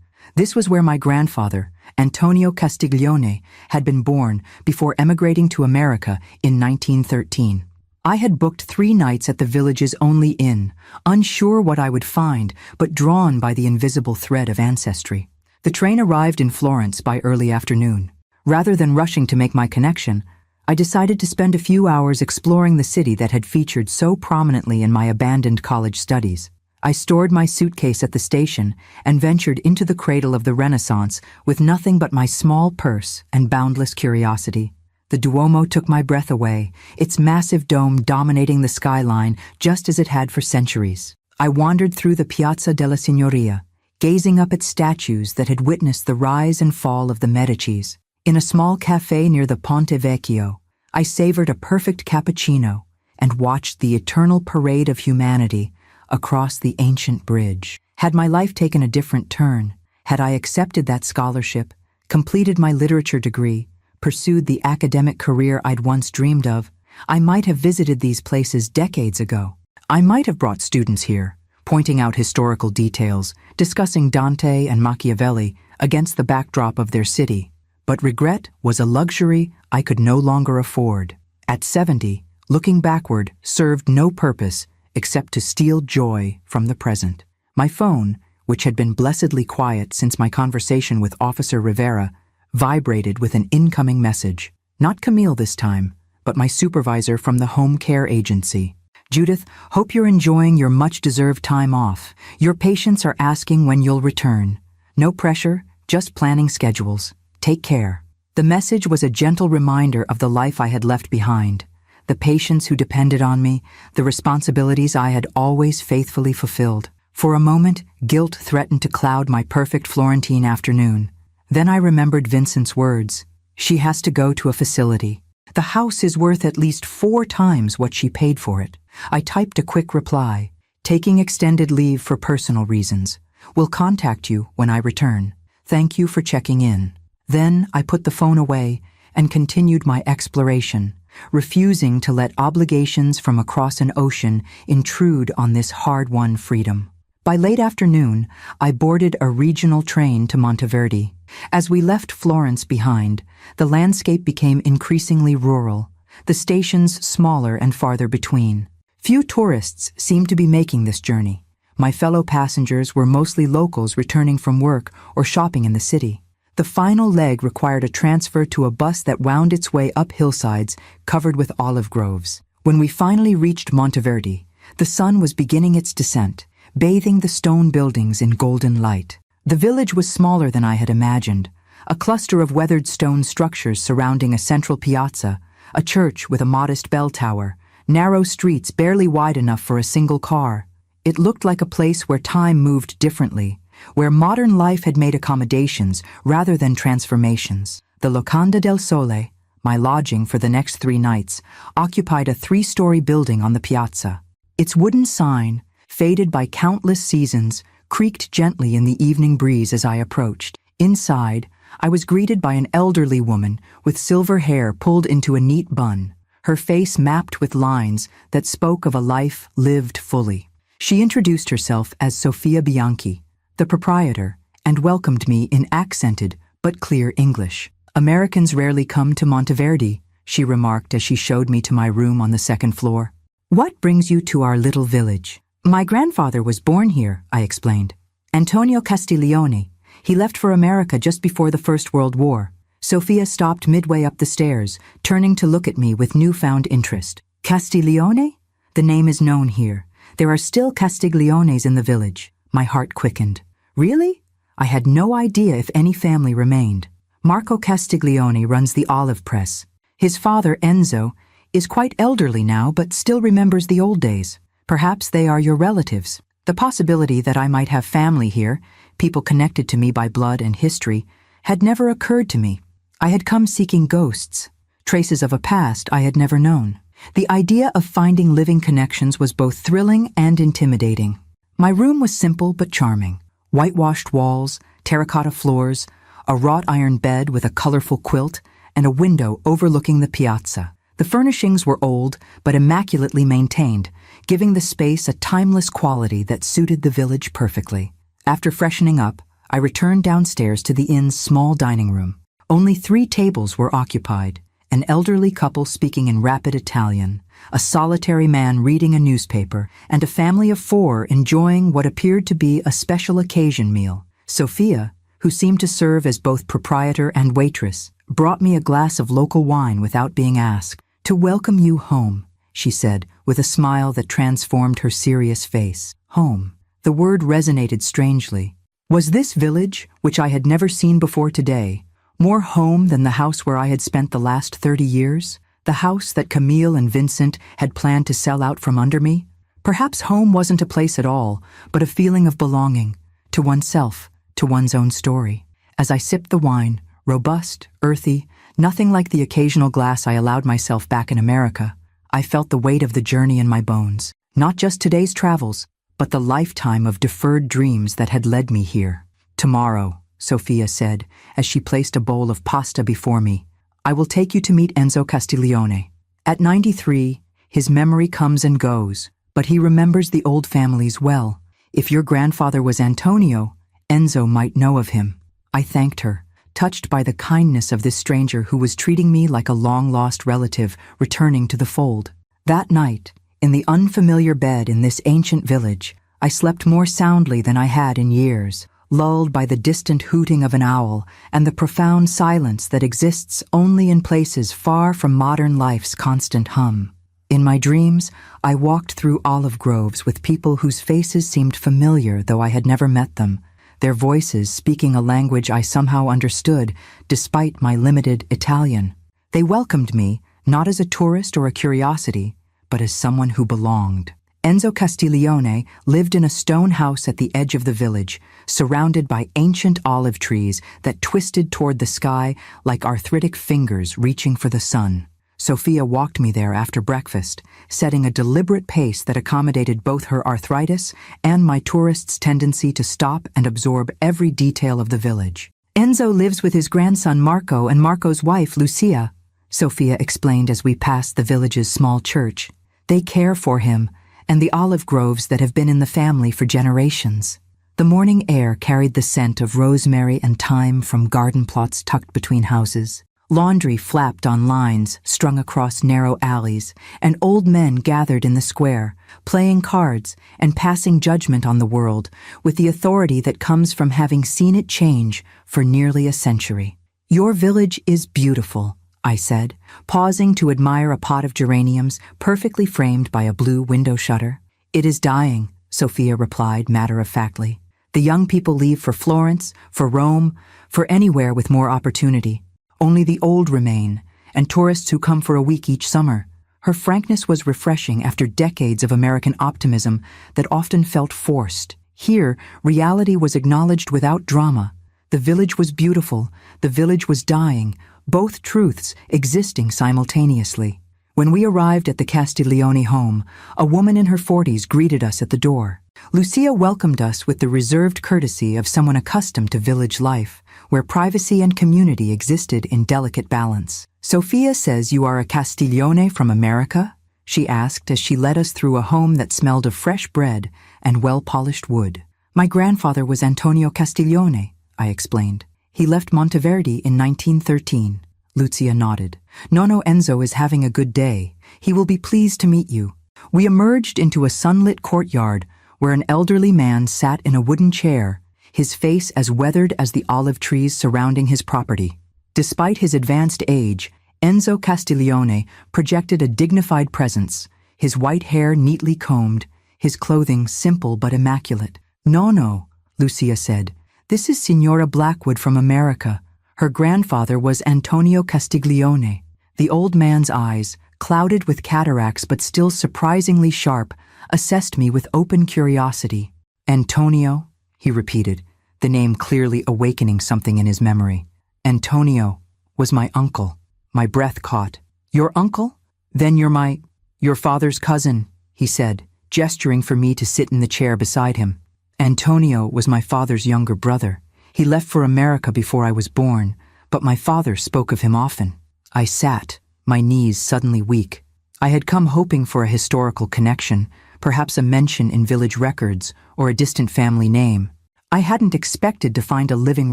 this was where my grandfather, Antonio Castiglione, had been born before emigrating to America in 1913. I had booked 3 nights at the village's only inn, unsure what I would find, but drawn by the invisible thread of ancestry. The train arrived in Florence by early afternoon. Rather than rushing to make my connection, I decided to spend a few hours exploring the city that had featured so prominently in my abandoned college studies. I stored my suitcase at the station and ventured into the cradle of the Renaissance with nothing but my small purse and boundless curiosity. The Duomo took my breath away, its massive dome dominating the skyline just as it had for centuries. I wandered through the Piazza della Signoria, gazing up at statues that had witnessed the rise and fall of the Medicis. In a small cafe near the Ponte Vecchio, I savored a perfect cappuccino and watched the eternal parade of humanity across the ancient bridge. Had my life taken a different turn, had I accepted that scholarship, completed my literature degree, pursued the academic career I'd once dreamed of, I might have visited these places decades ago. I might have brought students here, pointing out historical details, discussing Dante and Machiavelli against the backdrop of their city. But regret was a luxury I could no longer afford. At 70, looking backward served no purpose except to steal joy from the present. My phone, which had been blessedly quiet since my conversation with Officer Rivera, vibrated with an incoming message. Not Camille this time, but my supervisor from the home care agency. "Judith, hope you're enjoying your much-deserved time off. Your patients are asking when you'll return. No pressure, just planning schedules. Take care." The message was a gentle reminder of the life I had left behind, the patients who depended on me, the responsibilities I had always faithfully fulfilled. For a moment, guilt threatened to cloud my perfect Florentine afternoon. Then I remembered Vincent's words. She has to go to a facility. The house is worth at least 4 times what she paid for it. I typed a quick reply. "Taking extended leave for personal reasons. Will contact you when I return. Thank you for checking in." Then I put the phone away and continued my exploration, refusing to let obligations from across an ocean intrude on this hard-won freedom. By late afternoon, I boarded a regional train to Monteverde. As we left Florence behind, the landscape became increasingly rural, the stations smaller and farther between. Few tourists seemed to be making this journey. My fellow passengers were mostly locals returning from work or shopping in the city. The final leg required a transfer to a bus that wound its way up hillsides covered with olive groves. When we finally reached Monteverde, the sun was beginning its descent, bathing the stone buildings in golden light. The village was smaller than I had imagined, a cluster of weathered stone structures surrounding a central piazza, a church with a modest bell tower, narrow streets barely wide enough for a single car. It looked like a place where time moved differently, where modern life had made accommodations rather than transformations. The Locanda del Sole, my lodging for the next 3 nights, occupied a 3-story building on the piazza. Its wooden sign, faded by countless seasons, creaked gently in the evening breeze as I approached. Inside, I was greeted by an elderly woman with silver hair pulled into a neat bun, her face mapped with lines that spoke of a life lived fully. She introduced herself as Sofia Bianchi, the proprietor, and welcomed me in accented but clear English. "Americans rarely come to Monteverde," she remarked as she showed me to my room on the 2nd floor. "What brings you to our little village?" "My grandfather was born here," I explained. "Antonio Castiglione. He left for America just before the First World War." Sophia stopped midway up the stairs, turning to look at me with newfound interest. "Castiglione? The name is known here. There are still Castigliones in the village." My heart quickened. "Really? I had no idea if any family remained. Marco Castiglione runs the olive press. His father, Enzo, is quite elderly now but still remembers the old days. Perhaps they are your relatives." The possibility that I might have family here, people connected to me by blood and history, had never occurred to me. I had come seeking ghosts, traces of a past I had never known. The idea of finding living connections was both thrilling and intimidating. My room was simple but charming. Whitewashed walls, terracotta floors, a wrought iron bed with a colorful quilt, and a window overlooking the piazza. The furnishings were old but immaculately maintained, giving the space a timeless quality that suited the village perfectly. After freshening up, I returned downstairs to the inn's small dining room. Only 3 tables were occupied, an elderly couple speaking in rapid Italian, a solitary man reading a newspaper, and a family of 4 enjoying what appeared to be a special occasion meal. Sophia, who seemed to serve as both proprietor and waitress, brought me a glass of local wine without being asked. "To welcome you home," she said, with a smile that transformed her serious face. Home. The word resonated strangely. Was this village, which I had never seen before today, more home than the house where I had spent the last 30 years? The house that Camille and Vincent had planned to sell out from under me? Perhaps home wasn't a place at all, but a feeling of belonging, to oneself, to one's own story. As I sipped the wine, robust, earthy, nothing like the occasional glass I allowed myself back in America, I felt the weight of the journey in my bones. Not just today's travels, but the lifetime of deferred dreams that had led me here. "Tomorrow," Sophia said, as she placed a bowl of pasta before me, "I will take you to meet Enzo Castiglione. At 93, his memory comes and goes, but he remembers the old families well. If your grandfather was Antonio, Enzo might know of him." I thanked her, touched by the kindness of this stranger who was treating me like a long-lost relative returning to the fold. That night, in the unfamiliar bed in this ancient village, I slept more soundly than I had in years, lulled by the distant hooting of an owl and the profound silence that exists only in places far from modern life's constant hum. In my dreams, I walked through olive groves with people whose faces seemed familiar though I had never met them, their voices speaking a language I somehow understood despite my limited Italian. They welcomed me, not as a tourist or a curiosity, but as someone who belonged. Enzo Castiglione lived in a stone house at the edge of the village, surrounded by ancient olive trees that twisted toward the sky like arthritic fingers reaching for the sun. Sophia walked me there after breakfast, setting a deliberate pace that accommodated both her arthritis and my tourist's tendency to stop and absorb every detail of the village. "Enzo lives with his grandson Marco and Marco's wife Lucia," Sophia explained as we passed the village's small church. "They care for him and the olive groves that have been in the family for generations." The morning air carried the scent of rosemary and thyme from garden plots tucked between houses. Laundry flapped on lines strung across narrow alleys, and old men gathered in the square, playing cards and passing judgment on the world with the authority that comes from having seen it change for nearly a century. "Your village is beautiful," I said, pausing to admire a pot of geraniums perfectly framed by a blue window shutter. "It is dying," Sophia replied matter-of-factly. "The young people leave for Florence, for Rome, for anywhere with more opportunity. Only the old remain, and tourists who come for a week each summer." Her frankness was refreshing after decades of American optimism that often felt forced. Here, reality was acknowledged without drama. The village was beautiful, the village was dying, both truths existing simultaneously. When we arrived at the Castiglione home, a woman in her 40s greeted us at the door. Lucia welcomed us with the reserved courtesy of someone accustomed to village life, where privacy and community existed in delicate balance. "Sophia says you are a Castiglione from America?" she asked as she led us through a home that smelled of fresh bread and well-polished wood. "My grandfather was Antonio Castiglione," I explained. "He left Monteverdi in 1913. Lucia nodded. "Nonno Enzo is having a good day. He will be pleased to meet you." We emerged into a sunlit courtyard where an elderly man sat in a wooden chair, his face as weathered as the olive trees surrounding his property. Despite his advanced age, Enzo Castiglione projected a dignified presence, his white hair neatly combed, his clothing simple but immaculate. "Nonno," Lucia said, "this is Signora Blackwood from America. Her grandfather was Antonio Castiglione." The old man's eyes, clouded with cataracts but still surprisingly sharp, assessed me with open curiosity. "Antonio?" he repeated, the name clearly awakening something in his memory. "Antonio was my uncle." My breath caught. "Your uncle? Then you're your father's cousin," he said, gesturing for me to sit in the chair beside him. "Antonio was my father's younger brother. He left for America before I was born, but my father spoke of him often." I sat, my knees suddenly weak. I had come hoping for a historical connection, perhaps a mention in village records or a distant family name. I hadn't expected to find a living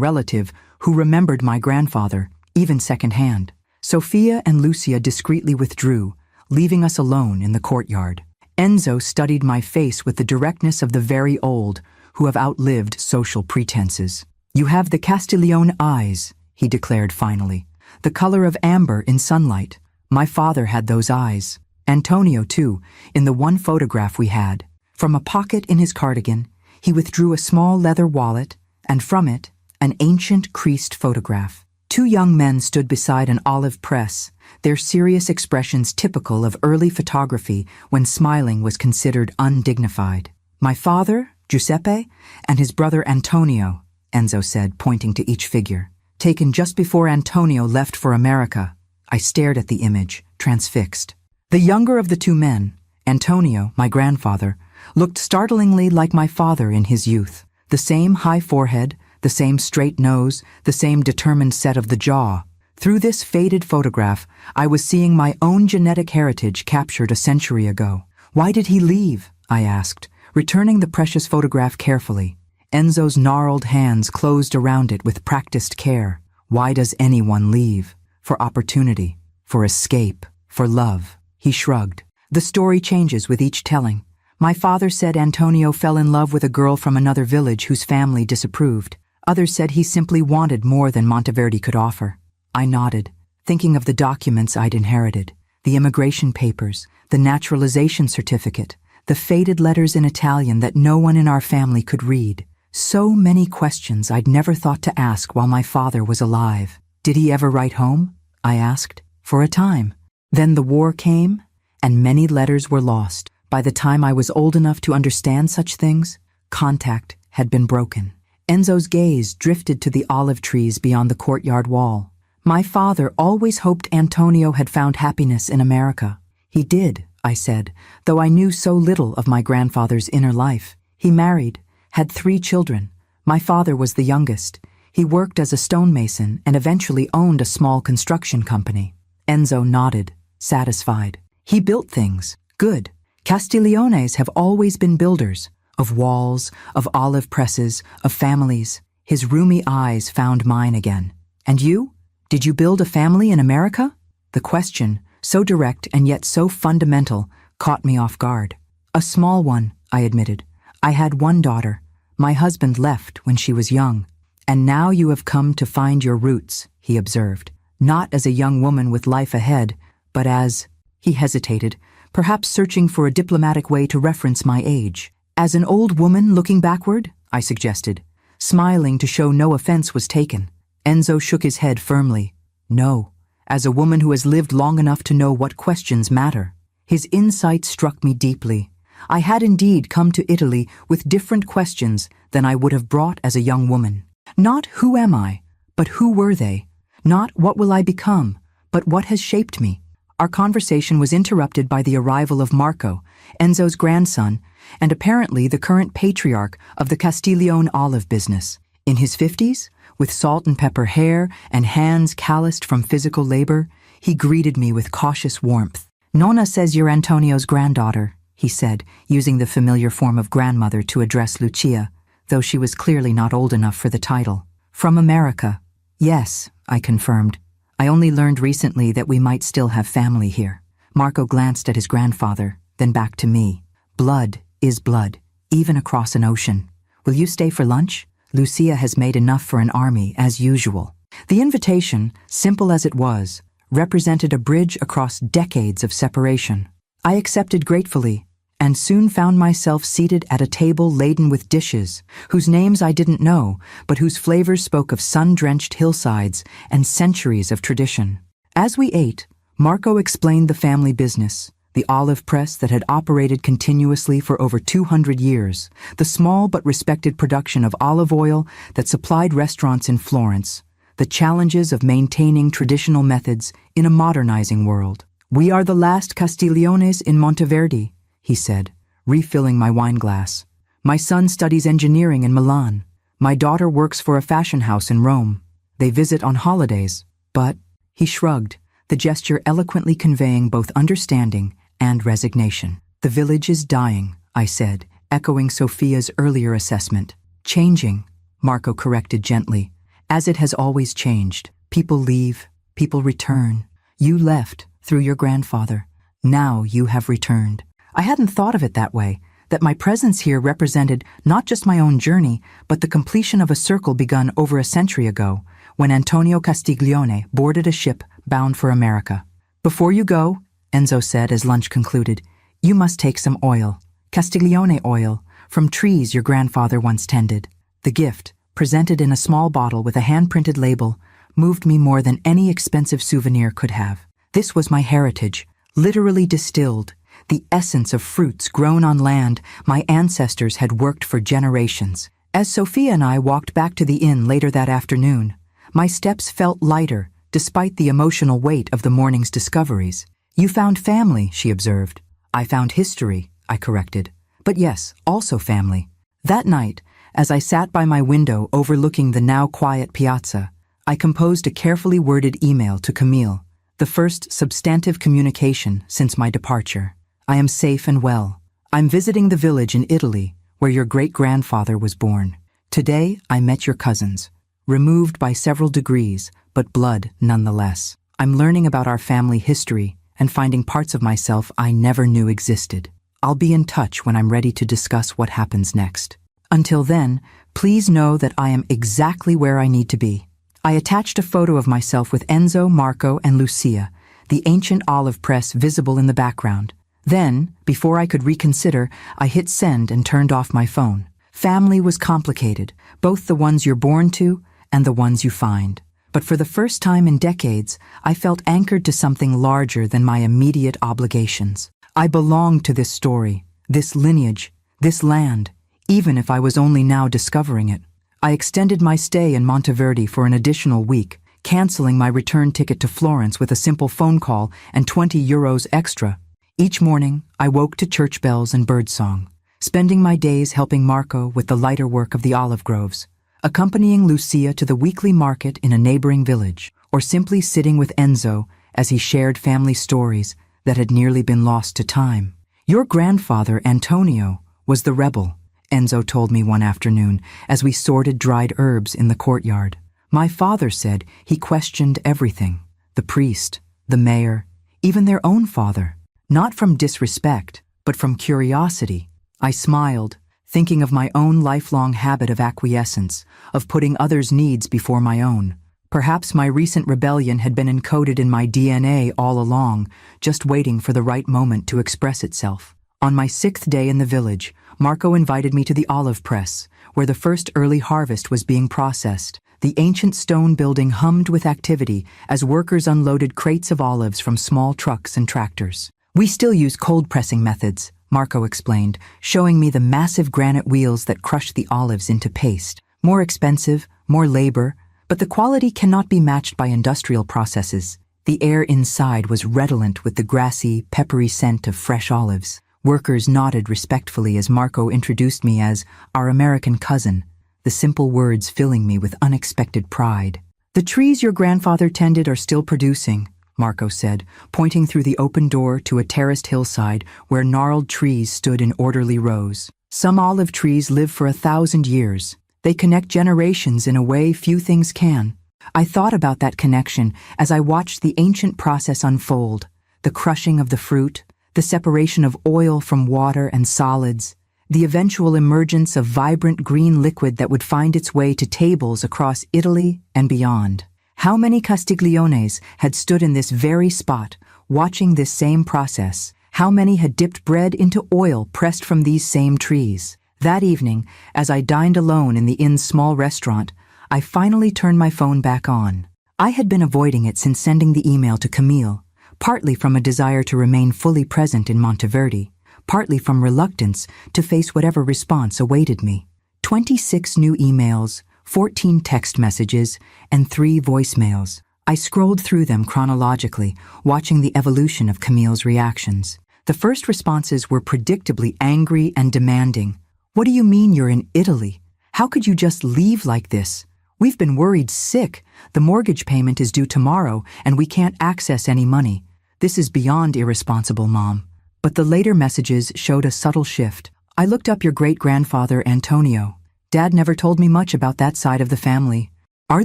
relative who remembered my grandfather, even secondhand. Sophia and Lucia discreetly withdrew, leaving us alone in the courtyard. Enzo studied my face with the directness of the very old, who have outlived social pretenses. "You have the Castiglione eyes," he declared finally. "The color of amber in sunlight. My father had those eyes. Antonio, too, in the one photograph we had." From a pocket in his cardigan, he withdrew a small leather wallet, and from it, an ancient creased photograph. Two young men stood beside an olive press, their serious expressions typical of early photography when smiling was considered undignified. "My father, Giuseppe, and his brother Antonio," Enzo said, pointing to each figure. "Taken just before Antonio left for America." I stared at the image, transfixed. The younger of the two men, Antonio, my grandfather, looked startlingly like my father in his youth. The same high forehead, the same straight nose, the same determined set of the jaw. Through this faded photograph, I was seeing my own genetic heritage captured a century ago. "Why did he leave?" I asked, returning the precious photograph carefully. Enzo's gnarled hands closed around it with practiced care. "Why does anyone leave? For opportunity, for escape, for love." He shrugged. "The story changes with each telling. My father said Antonio fell in love with a girl from another village whose family disapproved. Others said he simply wanted more than Monteverde could offer." I nodded, thinking of the documents I'd inherited, the immigration papers, the naturalization certificate, the faded letters in Italian that no one in our family could read. So many questions I'd never thought to ask while my father was alive. "Did he ever write home?" I asked. "For a time. Then the war came, and many letters were lost. By the time I was old enough to understand such things, contact had been broken." Enzo's gaze drifted to the olive trees beyond the courtyard wall. "My father always hoped Antonio had found happiness in America." "He did," I said, though I knew so little of my grandfather's inner life. "He married, had 3 children. My father was the youngest. He worked as a stonemason and eventually owned a small construction company." Enzo nodded, satisfied. "He built things. Good. Castigliones have always been builders, of walls, of olive presses, of families." His rheumy eyes found mine again. "And you? Did you build a family in America?" The question, so direct and yet so fundamental, caught me off guard. "A small one," I admitted. "I had 1 daughter. My husband left when she was young." "And now you have come to find your roots," he observed. "Not as a young woman with life ahead, but as—" he hesitated, perhaps searching for a diplomatic way to reference my age. "As an old woman looking backward?" I suggested, smiling to show no offense was taken. Enzo shook his head firmly. "No, as a woman who has lived long enough to know what questions matter." His insight struck me deeply. I had indeed come to Italy with different questions than I would have brought as a young woman. Not who am I, but who were they? Not what will I become, but what has shaped me? Our conversation was interrupted by the arrival of Marco, Enzo's grandson, and apparently the current patriarch of the Castiglione olive business. In his 50s, with salt and pepper hair and hands calloused from physical labor, he greeted me with cautious warmth. "Nonna says you're Antonio's granddaughter," he said, using the familiar form of grandmother to address Lucia, though she was clearly not old enough for the title. "From America." "Yes," I confirmed. "I only learned recently that we might still have family here." Marco glanced at his grandfather, then back to me. "Blood is blood, even across an ocean. Will you stay for lunch? Lucia has made enough for an army, as usual." The invitation, simple as it was, represented a bridge across decades of separation. I accepted gratefully, and soon found myself seated at a table laden with dishes, whose names I didn't know, but whose flavors spoke of sun-drenched hillsides and centuries of tradition. As we ate, Marco explained the family business, the olive press that had operated continuously for over 200 years, the small but respected production of olive oil that supplied restaurants in Florence, the challenges of maintaining traditional methods in a modernizing world. "We are the last Castigliones in Monteverde," he said, refilling my wine glass. "My son studies engineering in Milan. My daughter works for a fashion house in Rome. They visit on holidays, but," he shrugged, the gesture eloquently conveying both understanding and resignation. "The village is dying," I said, echoing Sophia's earlier assessment. "Changing," Marco corrected gently, "as it has always changed. People leave, people return. You left through your grandfather. Now you have returned." I hadn't thought of it that way, that my presence here represented not just my own journey, but the completion of a circle begun over a century ago, when Antonio Castiglione boarded a ship bound for America. "Before you go," Enzo said as lunch concluded, "you must take some oil. Castiglione oil, from trees your grandfather once tended." The gift, presented in a small bottle with a hand-printed label, moved me more than any expensive souvenir could have. This was my heritage, literally distilled, the essence of fruits grown on land my ancestors had worked for generations. As Sophia and I walked back to the inn later that afternoon, my steps felt lighter despite the emotional weight of the morning's discoveries. "You found family," she observed. "I found history," I corrected. "But yes, also family." That night, as I sat by my window overlooking the now quiet piazza, I composed a carefully worded email to Camille, the first substantive communication since my departure. "I am safe and well. I'm visiting the village in Italy where your great-grandfather was born. Today I met your cousins, removed by several degrees, but blood nonetheless. I'm learning about our family history and finding parts of myself I never knew existed. I'll be in touch when I'm ready to discuss what happens next. Until then, please know that I am exactly where I need to be." I attached a photo of myself with Enzo, Marco, and Lucia, the ancient olive press visible in the background. Then, before I could reconsider, I hit send and turned off my phone. Family was complicated, both the ones you're born to and the ones you find. But for the first time in decades, I felt anchored to something larger than my immediate obligations. I belonged to this story, this lineage, this land, even if I was only now discovering it. I extended my stay in Monteverde for an additional week, canceling my return ticket to Florence with a simple phone call and €20 extra. Each morning, I woke to church bells and birdsong, spending my days helping Marco with the lighter work of the olive groves, accompanying Lucia to the weekly market in a neighboring village, or simply sitting with Enzo as he shared family stories that had nearly been lost to time. "Your grandfather, Antonio, was the rebel," Enzo told me one afternoon as we sorted dried herbs in the courtyard. "My father said he questioned everything, the priest, the mayor, even their own father. Not from disrespect, but from curiosity." I smiled, thinking of my own lifelong habit of acquiescence, of putting others' needs before my own. Perhaps my recent rebellion had been encoded in my DNA all along, just waiting for the right moment to express itself. On my 6th day in the village, Marco invited me to the olive press, where the first early harvest was being processed. The ancient stone building hummed with activity as workers unloaded crates of olives from small trucks and tractors. "We still use cold pressing methods," Marco explained, showing me the massive granite wheels that crush the olives into paste. "More expensive, more labor, but the quality cannot be matched by industrial processes." The air inside was redolent with the grassy, peppery scent of fresh olives. Workers nodded respectfully as Marco introduced me as our American cousin, the simple words filling me with unexpected pride. "The trees your grandfather tended are still producing," Marco said, pointing through the open door to a terraced hillside where gnarled trees stood in orderly rows. "Some olive trees live for 1,000 years. They connect generations in a way few things can." I thought about that connection as I watched the ancient process unfold, the crushing of the fruit, the separation of oil from water and solids, the eventual emergence of vibrant green liquid that would find its way to tables across Italy and beyond. How many Castigliones had stood in this very spot, watching this same process? How many had dipped bread into oil pressed from these same trees? That evening, as I dined alone in the inn's small restaurant, I finally turned my phone back on. I had been avoiding it since sending the email to Camille, partly from a desire to remain fully present in Monteverde, partly from reluctance to face whatever response awaited me. 26 new emails, 14 text messages, and 3 voicemails. I scrolled through them chronologically, watching the evolution of Camille's reactions. The first responses were predictably angry and demanding. "What do you mean you're in Italy? How could you just leave like this? We've been worried sick. The mortgage payment is due tomorrow, and we can't access any money. This is beyond irresponsible, Mom. But the later messages showed a subtle shift. I looked up your great-grandfather, Antonio. Dad never told me much about that side of the family. Are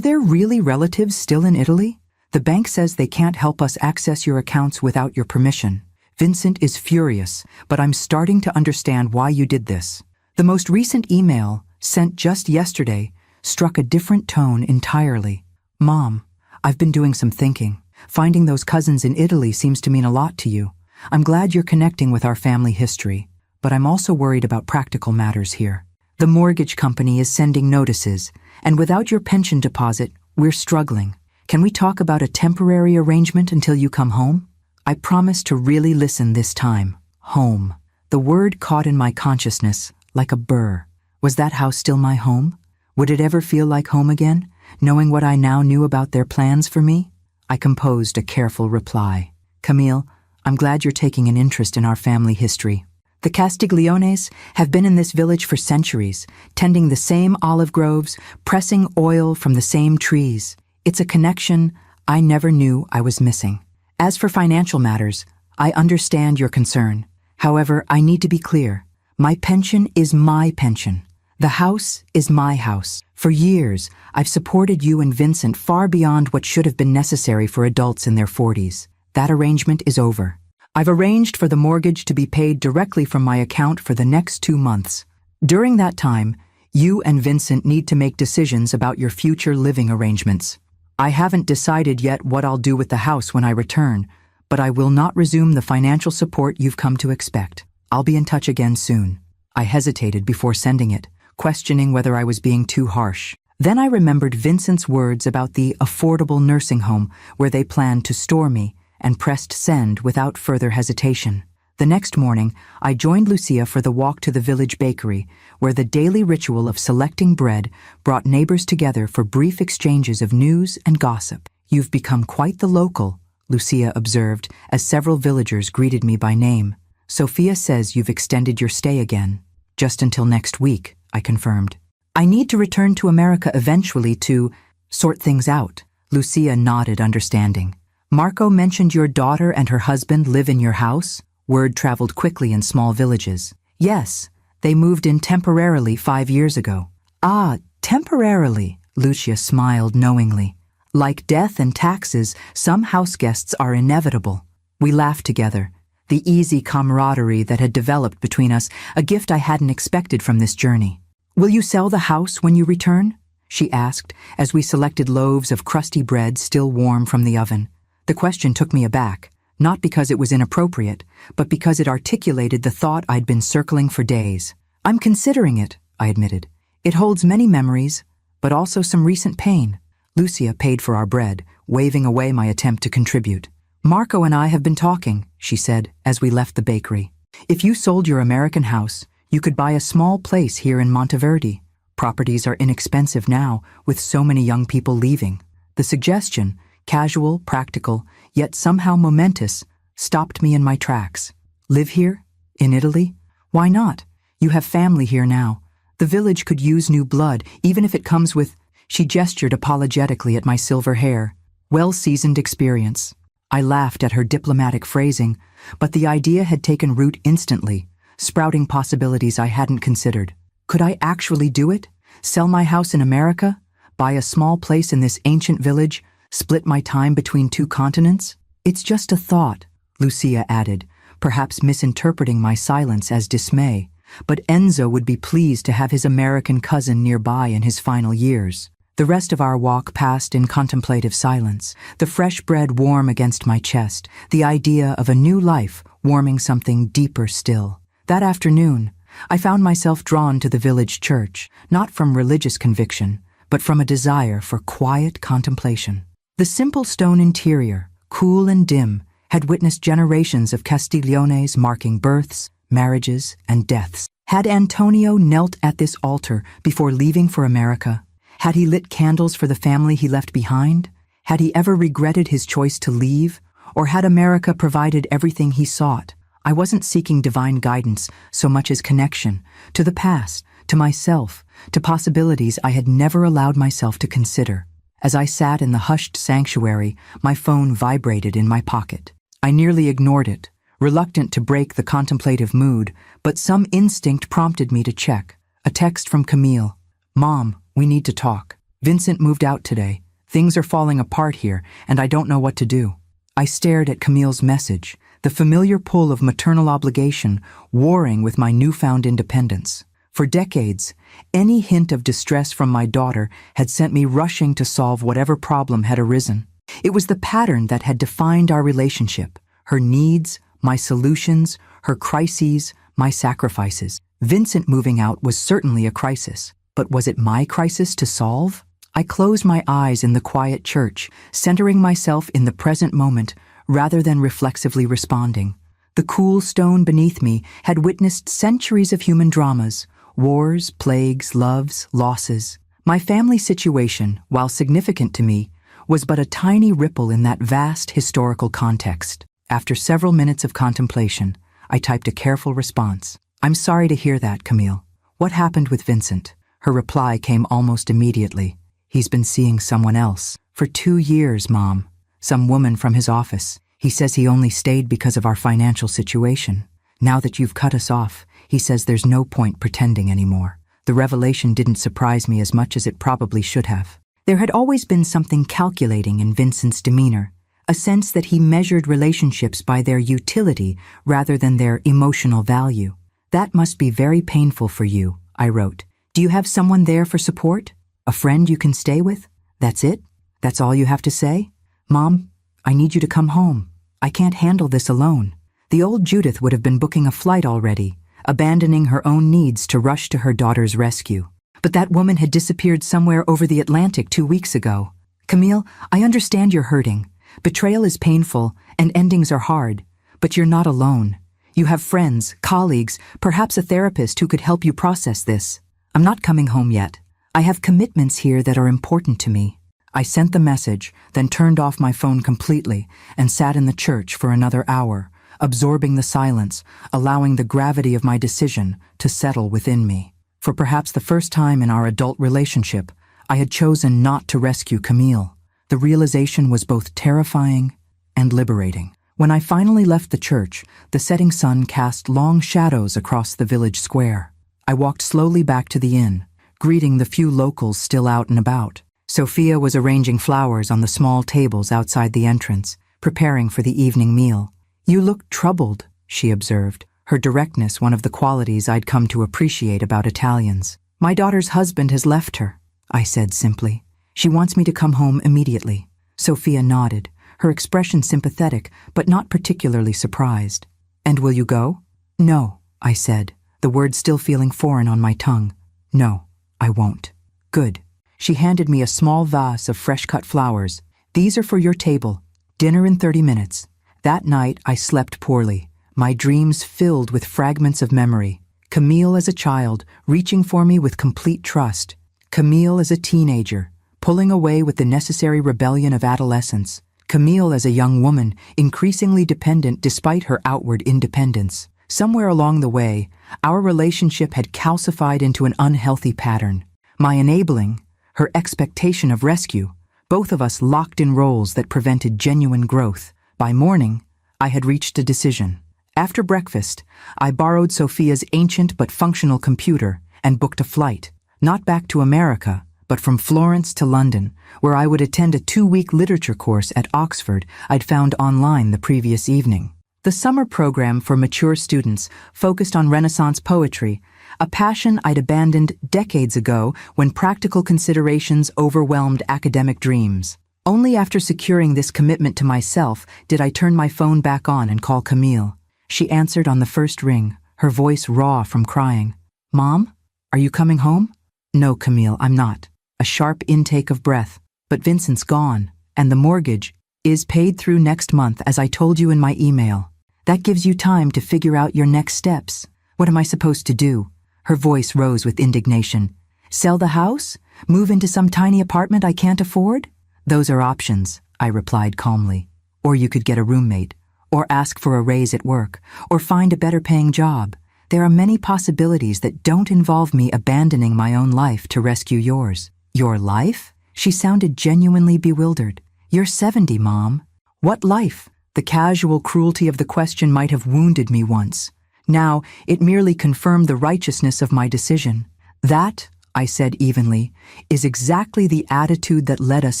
there really relatives still in Italy? The bank says they can't help us access your accounts without your permission. Vincent is furious, but I'm starting to understand why you did this. The most recent email, sent just yesterday, struck a different tone entirely. Mom, I've been doing some thinking. Finding those cousins in Italy seems to mean a lot to you. I'm glad you're connecting with our family history, but I'm also worried about practical matters here. The mortgage company is sending notices, and without your pension deposit, we're struggling. Can we talk about a temporary arrangement until you come home? I promise to really listen this time. Home. The word caught in my consciousness like a burr. Was that house still my home? Would it ever feel like home again, knowing what I now knew about their plans for me? I composed a careful reply. Camille, I'm glad you're taking an interest in our family history. The Castigliones have been in this village for centuries, tending the same olive groves, pressing oil from the same trees. It's a connection I never knew I was missing. As for financial matters, I understand your concern. However, I need to be clear. My pension is my pension. The house is my house. For years, I've supported you and Vincent far beyond what should have been necessary for adults in their 40s. That arrangement is over. I've arranged for the mortgage to be paid directly from my account for the next 2 months. During that time, you and Vincent need to make decisions about your future living arrangements. I haven't decided yet what I'll do with the house when I return, but I will not resume the financial support you've come to expect. I'll be in touch again soon. I hesitated before sending it, questioning whether I was being too harsh. Then I remembered Vincent's words about the affordable nursing home where they planned to store me, and pressed send without further hesitation. The next morning, I joined Lucia for the walk to the village bakery, where the daily ritual of selecting bread brought neighbors together for brief exchanges of news and gossip. You've become quite the local, Lucia observed, as several villagers greeted me by name. Sophia says you've extended your stay again. Just until next week, I confirmed. I need to return to America eventually to sort things out. Lucia nodded, understanding. Marco mentioned your daughter and her husband live in your house? Word traveled quickly in small villages. Yes, they moved in temporarily 5 years ago. Ah, temporarily, Lucia smiled knowingly. Like death and taxes, some house guests are inevitable. We laughed together. The easy camaraderie that had developed between us, a gift I hadn't expected from this journey. Will you sell the house when you return? She asked, as we selected loaves of crusty bread still warm from the oven. The question took me aback, not because it was inappropriate, but because it articulated the thought I'd been circling for days. I'm considering it, I admitted. It holds many memories, but also some recent pain. Lucia paid for our bread, waving away my attempt to contribute. Marco and I have been talking, she said, as we left the bakery. If you sold your American house, you could buy a small place here in Monteverde. Properties are inexpensive now, with so many young people leaving. The suggestion, casual, practical, yet somehow momentous, stopped me in my tracks. Live here? In Italy? Why not? You have family here now. The village could use new blood, even if it comes with— She gestured apologetically at my silver hair. Well-seasoned experience. I laughed at her diplomatic phrasing, but the idea had taken root instantly, sprouting possibilities I hadn't considered. Could I actually do it? Sell my house in America? Buy a small place in this ancient village? Split my time between 2 continents? It's just a thought, Lucia added, perhaps misinterpreting my silence as dismay, but Enzo would be pleased to have his American cousin nearby in his final years. The rest of our walk passed in contemplative silence, the fresh bread warm against my chest, the idea of a new life warming something deeper still. That afternoon, I found myself drawn to the village church, not from religious conviction, but from a desire for quiet contemplation. The simple stone interior, cool and dim, had witnessed generations of Castigliones marking births, marriages, and deaths. Had Antonio knelt at this altar before leaving for America? Had he lit candles for the family he left behind? Had he ever regretted his choice to leave? Or had America provided everything he sought? I wasn't seeking divine guidance so much as connection to the past, to myself, to possibilities I had never allowed myself to consider. As I sat in the hushed sanctuary, my phone vibrated in my pocket. I nearly ignored it, reluctant to break the contemplative mood, but some instinct prompted me to check. A text from Camille. "Mom, we need to talk. Vincent moved out today. Things are falling apart here, and I don't know what to do." I stared at Camille's message, the familiar pull of maternal obligation warring with my newfound independence. For decades, any hint of distress from my daughter had sent me rushing to solve whatever problem had arisen. It was the pattern that had defined our relationship, her needs, my solutions, her crises, my sacrifices. Vincent moving out was certainly a crisis, but was it my crisis to solve? I closed my eyes in the quiet church, centering myself in the present moment rather than reflexively responding. The cool stone beneath me had witnessed centuries of human dramas, wars, plagues, loves, losses. My family situation, while significant to me, was but a tiny ripple in that vast historical context. After several minutes of contemplation, I typed a careful response. "I'm sorry to hear that, Camille. What happened with Vincent?" Her reply came almost immediately. "He's been seeing someone else. For 2 years, Mom. Some woman from his office. He says he only stayed because of our financial situation. Now that you've cut us off, he says there's no point pretending anymore." The revelation didn't surprise me as much as it probably should have. There had always been something calculating in Vincent's demeanor, a sense that he measured relationships by their utility rather than their emotional value. "That must be very painful for you," I wrote. "Do you have someone there for support? A friend you can stay with? That's it? That's all you have to say? Mom, I need you to come home. I can't handle this alone." The old Judith would have been booking a flight already, abandoning her own needs to rush to her daughter's rescue. But that woman had disappeared somewhere over the Atlantic 2 weeks ago. "Camille, I understand you're hurting. Betrayal is painful, and endings are hard. But you're not alone. You have friends, colleagues, perhaps a therapist who could help you process this. I'm not coming home yet. I have commitments here that are important to me." I sent the message, then turned off my phone completely and sat in the church for another hour, absorbing the silence, allowing the gravity of my decision to settle within me. For perhaps the first time in our adult relationship, I had chosen not to rescue Camille. The realization was both terrifying and liberating. When I finally left the church, the setting sun cast long shadows across the village square. I walked slowly back to the inn, greeting the few locals still out and about. Sophia was arranging flowers on the small tables outside the entrance, preparing for the evening meal. "You look troubled," she observed, her directness one of the qualities I'd come to appreciate about Italians. "My daughter's husband has left her," I said simply. "She wants me to come home immediately." Sophia nodded, her expression sympathetic, but not particularly surprised. "And will you go?" "No," I said, the word still feeling foreign on my tongue. "No, I won't." "Good." She handed me a small vase of fresh-cut flowers. "These are for your table. Dinner in 30 minutes. That night I slept poorly, my dreams filled with fragments of memory. Camille as a child, reaching for me with complete trust. Camille as a teenager, pulling away with the necessary rebellion of adolescence. Camille as a young woman, increasingly dependent despite her outward independence. Somewhere along the way, our relationship had calcified into an unhealthy pattern. My enabling, her expectation of rescue, both of us locked in roles that prevented genuine growth. By morning, I had reached a decision. After breakfast, I borrowed Sophia's ancient but functional computer and booked a flight, not back to America, but from Florence to London, where I would attend a 2-week literature course at Oxford I'd found online the previous evening. The summer program for mature students focused on Renaissance poetry, a passion I'd abandoned decades ago when practical considerations overwhelmed academic dreams. Only after securing this commitment to myself did I turn my phone back on and call Camille. She answered on the first ring, her voice raw from crying. "Mom, are you coming home?" "No, Camille, I'm not." A sharp intake of breath. "But Vincent's gone, and the mortgage is paid through next month, as I told you in my email. That gives you time to figure out your next steps. What am I supposed to do?" Her voice rose with indignation. "Sell the house? Move into some tiny apartment I can't afford?" "Those are options," I replied calmly. "Or you could get a roommate, or ask for a raise at work, or find a better-paying job. There are many possibilities that don't involve me abandoning my own life to rescue yours. Your life? She sounded genuinely bewildered. You're 70, Mom. What life? The casual cruelty of the question might have wounded me once. Now, it merely confirmed the righteousness of my decision. That, I said evenly, is exactly the attitude that led us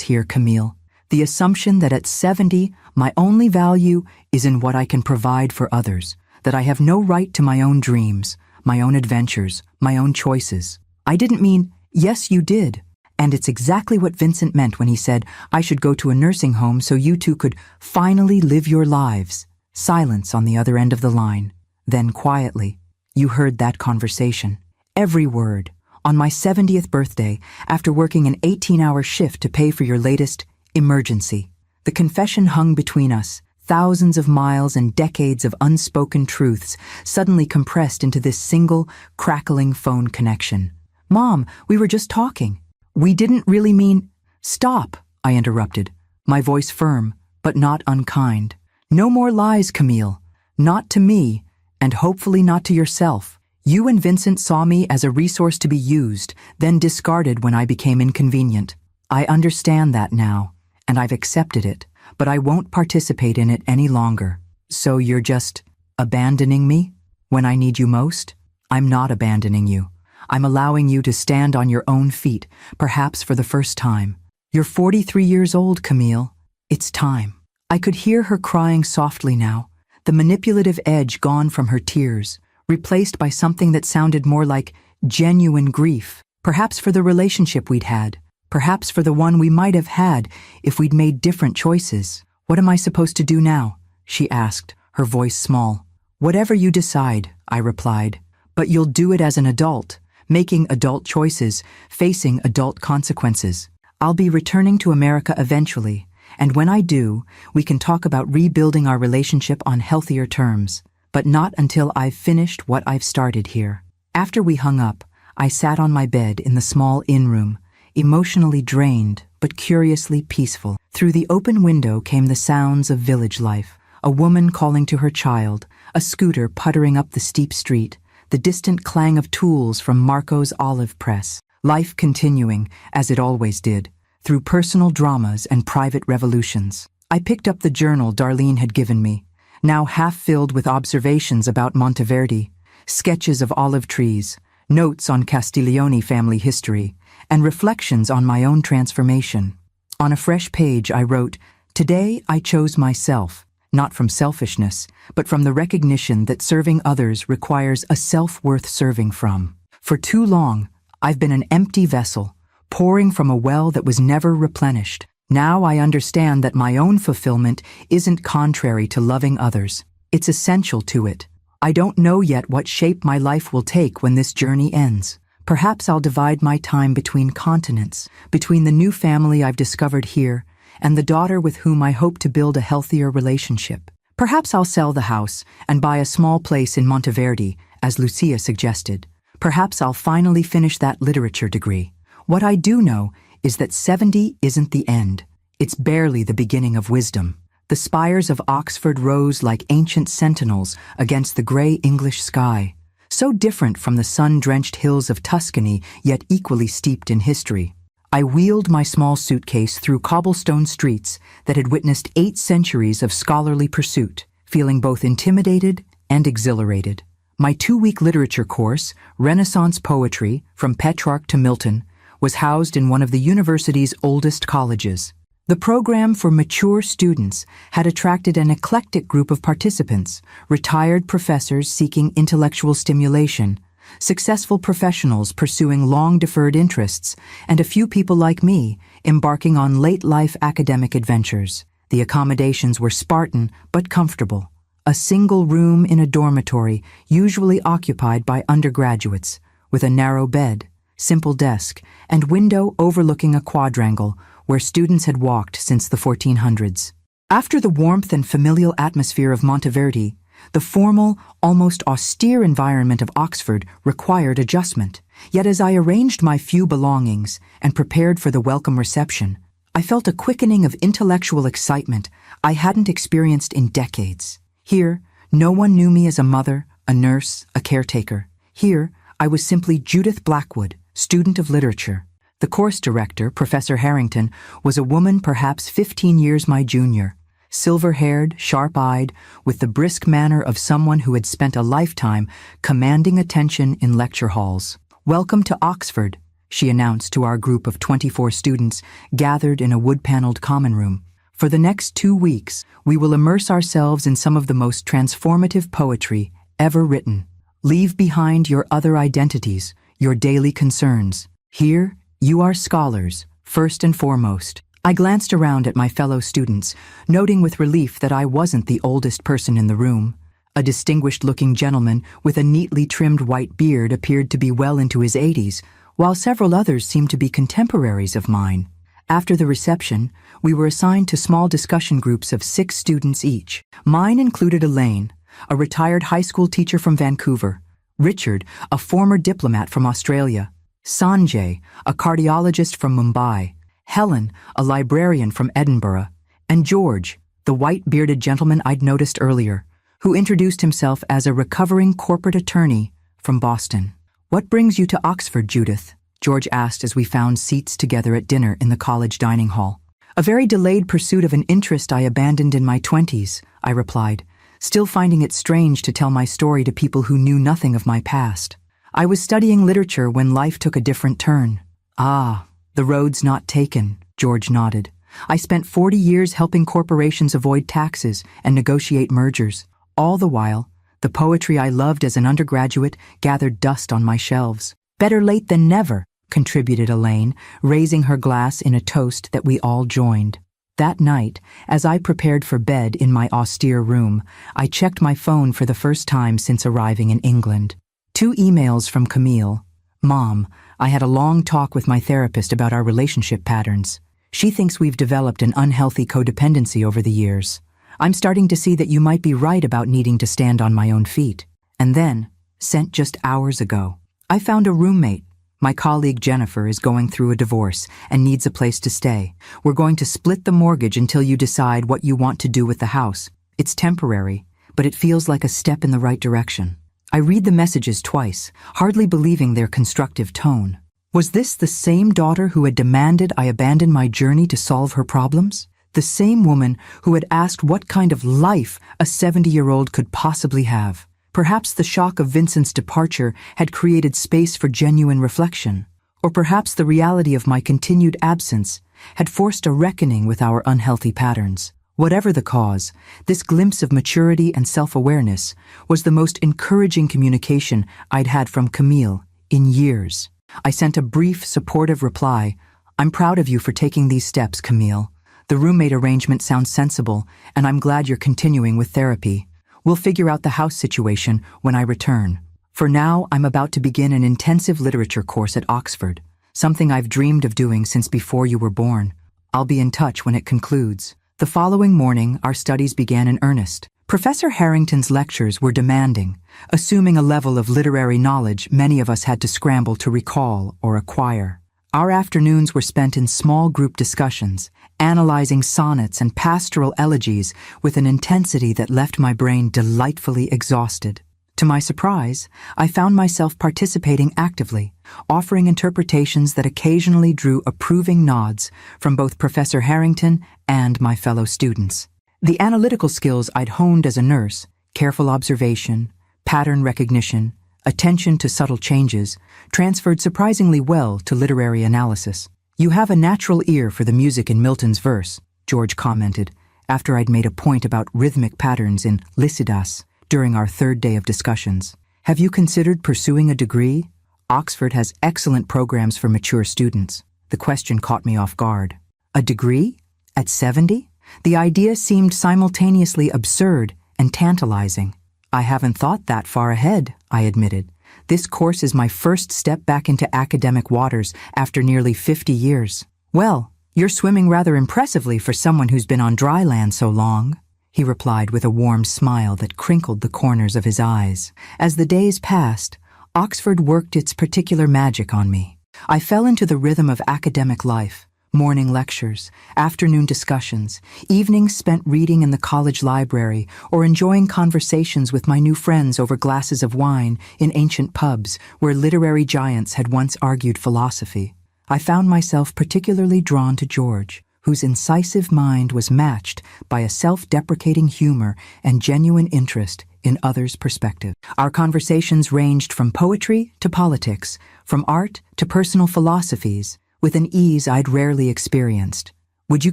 here, Camille. The assumption that at 70, my only value is in what I can provide for others, that I have no right to my own dreams, my own adventures, my own choices. I didn't mean, yes, you did. And it's exactly what Vincent meant when he said I should go to a nursing home so you two could finally live your lives. Silence on the other end of the line. Then quietly, you heard that conversation. Every word. On my 70th birthday, after working an 18-hour shift to pay for your latest emergency. The confession hung between us, thousands of miles and decades of unspoken truths suddenly compressed into this single, crackling phone connection. Mom, we were just talking. We didn't really mean— Stop, I interrupted, my voice firm, but not unkind. No more lies, Camille. Not to me, and hopefully not to yourself. You and Vincent saw me as a resource to be used, then discarded when I became inconvenient. I understand that now, and I've accepted it, but I won't participate in it any longer. So you're just abandoning me when I need you most? I'm not abandoning you. I'm allowing you to stand on your own feet, perhaps for the first time. You're 43 years old, Camille. It's time. I could hear her crying softly now, the manipulative edge gone from her tears, replaced by something that sounded more like genuine grief, perhaps for the relationship we'd had, perhaps for the one we might have had if we'd made different choices. What am I supposed to do now? She asked, her voice small. Whatever you decide, I replied. But you'll do it as an adult, making adult choices, facing adult consequences. I'll be returning to America eventually, and when I do, we can talk about rebuilding our relationship on healthier terms, but not until I've finished what I've started here. After we hung up, I sat on my bed in the small inn room, emotionally drained, but curiously peaceful. Through the open window came the sounds of village life, a woman calling to her child, a scooter puttering up the steep street, the distant clang of tools from Marco's olive press, life continuing, as it always did, through personal dramas and private revolutions. I picked up the journal Darlene had given me, now half filled with observations about Monteverdi, sketches of olive trees, notes on Castiglione family history, and reflections on my own transformation. On a fresh page I wrote, "Today I chose myself, not from selfishness, but from the recognition that serving others requires a self worth serving from. For too long, I've been an empty vessel, pouring from a well that was never replenished. Now I understand that my own fulfillment isn't contrary to loving others. It's essential to it. I don't know yet what shape my life will take when this journey ends. Perhaps I'll divide my time between continents, between the new family I've discovered here and the daughter with whom I hope to build a healthier relationship. Perhaps I'll sell the house and buy a small place in Monteverdi, as Lucia suggested. Perhaps I'll finally finish that literature degree. What I do know is that 70 isn't the end. It's barely the beginning of wisdom. The spires of Oxford rose like ancient sentinels against the gray English sky, so different from the sun-drenched hills of Tuscany, yet equally steeped in history. I wheeled my small suitcase through cobblestone streets that had witnessed 8 centuries of scholarly pursuit, feeling both intimidated and exhilarated. My 2-week literature course, Renaissance Poetry, from Petrarch to Milton, was housed in one of the university's oldest colleges. The program for mature students had attracted an eclectic group of participants, retired professors seeking intellectual stimulation, successful professionals pursuing long-deferred interests, and a few people like me embarking on late-life academic adventures. The accommodations were Spartan but comfortable. A single room in a dormitory, usually occupied by undergraduates, with a narrow bed, simple desk, and window overlooking a quadrangle where students had walked since the 1400s. After the warmth and familial atmosphere of Monteverdi, the formal, almost austere environment of Oxford required adjustment. Yet as I arranged my few belongings and prepared for the welcome reception, I felt a quickening of intellectual excitement I hadn't experienced in decades. Here, no one knew me as a mother, a nurse, a caretaker. Here, I was simply Judith Blackwood, student of literature. The course director, Professor Harrington, was a woman perhaps 15 years my junior, silver-haired, sharp-eyed, with the brisk manner of someone who had spent a lifetime commanding attention in lecture halls. "Welcome to Oxford," she announced to our group of 24 students gathered in a wood-paneled common room. "For the next 2 weeks, we will immerse ourselves in some of the most transformative poetry ever written. Leave behind your other identities, your daily concerns. Here, you are scholars, first and foremost." I glanced around at my fellow students, noting with relief that I wasn't the oldest person in the room. A distinguished-looking gentleman with a neatly trimmed white beard appeared to be well into his 80s, while several others seemed to be contemporaries of mine. After the reception, we were assigned to small discussion groups of 6 students each. Mine included Elaine, a retired high school teacher from Vancouver; Richard, a former diplomat from Australia; Sanjay, a cardiologist from Mumbai; Helen, a librarian from Edinburgh; and George, the white-bearded gentleman I'd noticed earlier, who introduced himself as a recovering corporate attorney from Boston. "What brings you to Oxford, Judith?" George asked as we found seats together at dinner in the college dining hall. "A very delayed pursuit of an interest I abandoned in my 20s, I replied, still finding it strange to tell my story to people who knew nothing of my past. "I was studying literature when life took a different turn." "Ah, the road's not taken," George nodded. "I spent 40 years helping corporations avoid taxes and negotiate mergers. All the while, the poetry I loved as an undergraduate gathered dust on my shelves." "Better late than never," contributed Elaine, raising her glass in a toast that we all joined. That night, as I prepared for bed in my austere room, I checked my phone for the first time since arriving in England. 2 emails from Camille. "Mom, I had a long talk with my therapist about our relationship patterns. She thinks we've developed an unhealthy codependency over the years. I'm starting to see that you might be right about needing to stand on my own feet." And then, sent just hours ago, "I found a roommate. My colleague Jennifer is going through a divorce and needs a place to stay. We're going to split the mortgage until you decide what you want to do with the house. It's temporary, but it feels like a step in the right direction." I read the messages twice, hardly believing their constructive tone. Was this the same daughter who had demanded I abandon my journey to solve her problems? The same woman who had asked what kind of life a 70-year-old could possibly have? Perhaps the shock of Vincent's departure had created space for genuine reflection. Or perhaps the reality of my continued absence had forced a reckoning with our unhealthy patterns. Whatever the cause, this glimpse of maturity and self-awareness was the most encouraging communication I'd had from Camille in years. I sent a brief, supportive reply. "I'm proud of you for taking these steps, Camille. The roommate arrangement sounds sensible, and I'm glad you're continuing with therapy. We'll figure out the house situation when I return. For now, I'm about to begin an intensive literature course at Oxford, something I've dreamed of doing since before you were born. I'll be in touch when it concludes." The following morning, our studies began in earnest. Professor Harrington's lectures were demanding, assuming a level of literary knowledge many of us had to scramble to recall or acquire. Our afternoons were spent in small group discussions, analyzing sonnets and pastoral elegies with an intensity that left my brain delightfully exhausted. To my surprise, I found myself participating actively, offering interpretations that occasionally drew approving nods from both Professor Harrington and my fellow students. The analytical skills I'd honed as a nurse, careful observation, pattern recognition, attention to subtle changes, transferred surprisingly well to literary analysis. "You have a natural ear for the music in Milton's verse," George commented, after I'd made a point about rhythmic patterns in Lycidas during our 3rd day of discussions. "Have you considered pursuing a degree? Oxford has excellent programs for mature students." The question caught me off guard. A degree? At 70? The idea seemed simultaneously absurd and tantalizing. "I haven't thought that far ahead," I admitted. "This course is my first step back into academic waters after nearly 50 years. "Well, you're swimming rather impressively for someone who's been on dry land so long," he replied with a warm smile that crinkled the corners of his eyes. As the days passed, Oxford worked its particular magic on me. I fell into the rhythm of academic life, Morning lectures, afternoon discussions, evenings spent reading in the college library or enjoying conversations with my new friends over glasses of wine in ancient pubs where literary giants had once argued philosophy. I found myself particularly drawn to George, whose incisive mind was matched by a self-deprecating humor and genuine interest in others' perspective. Our conversations ranged from poetry to politics, from art to personal philosophies, with an ease I'd rarely experienced. "Would you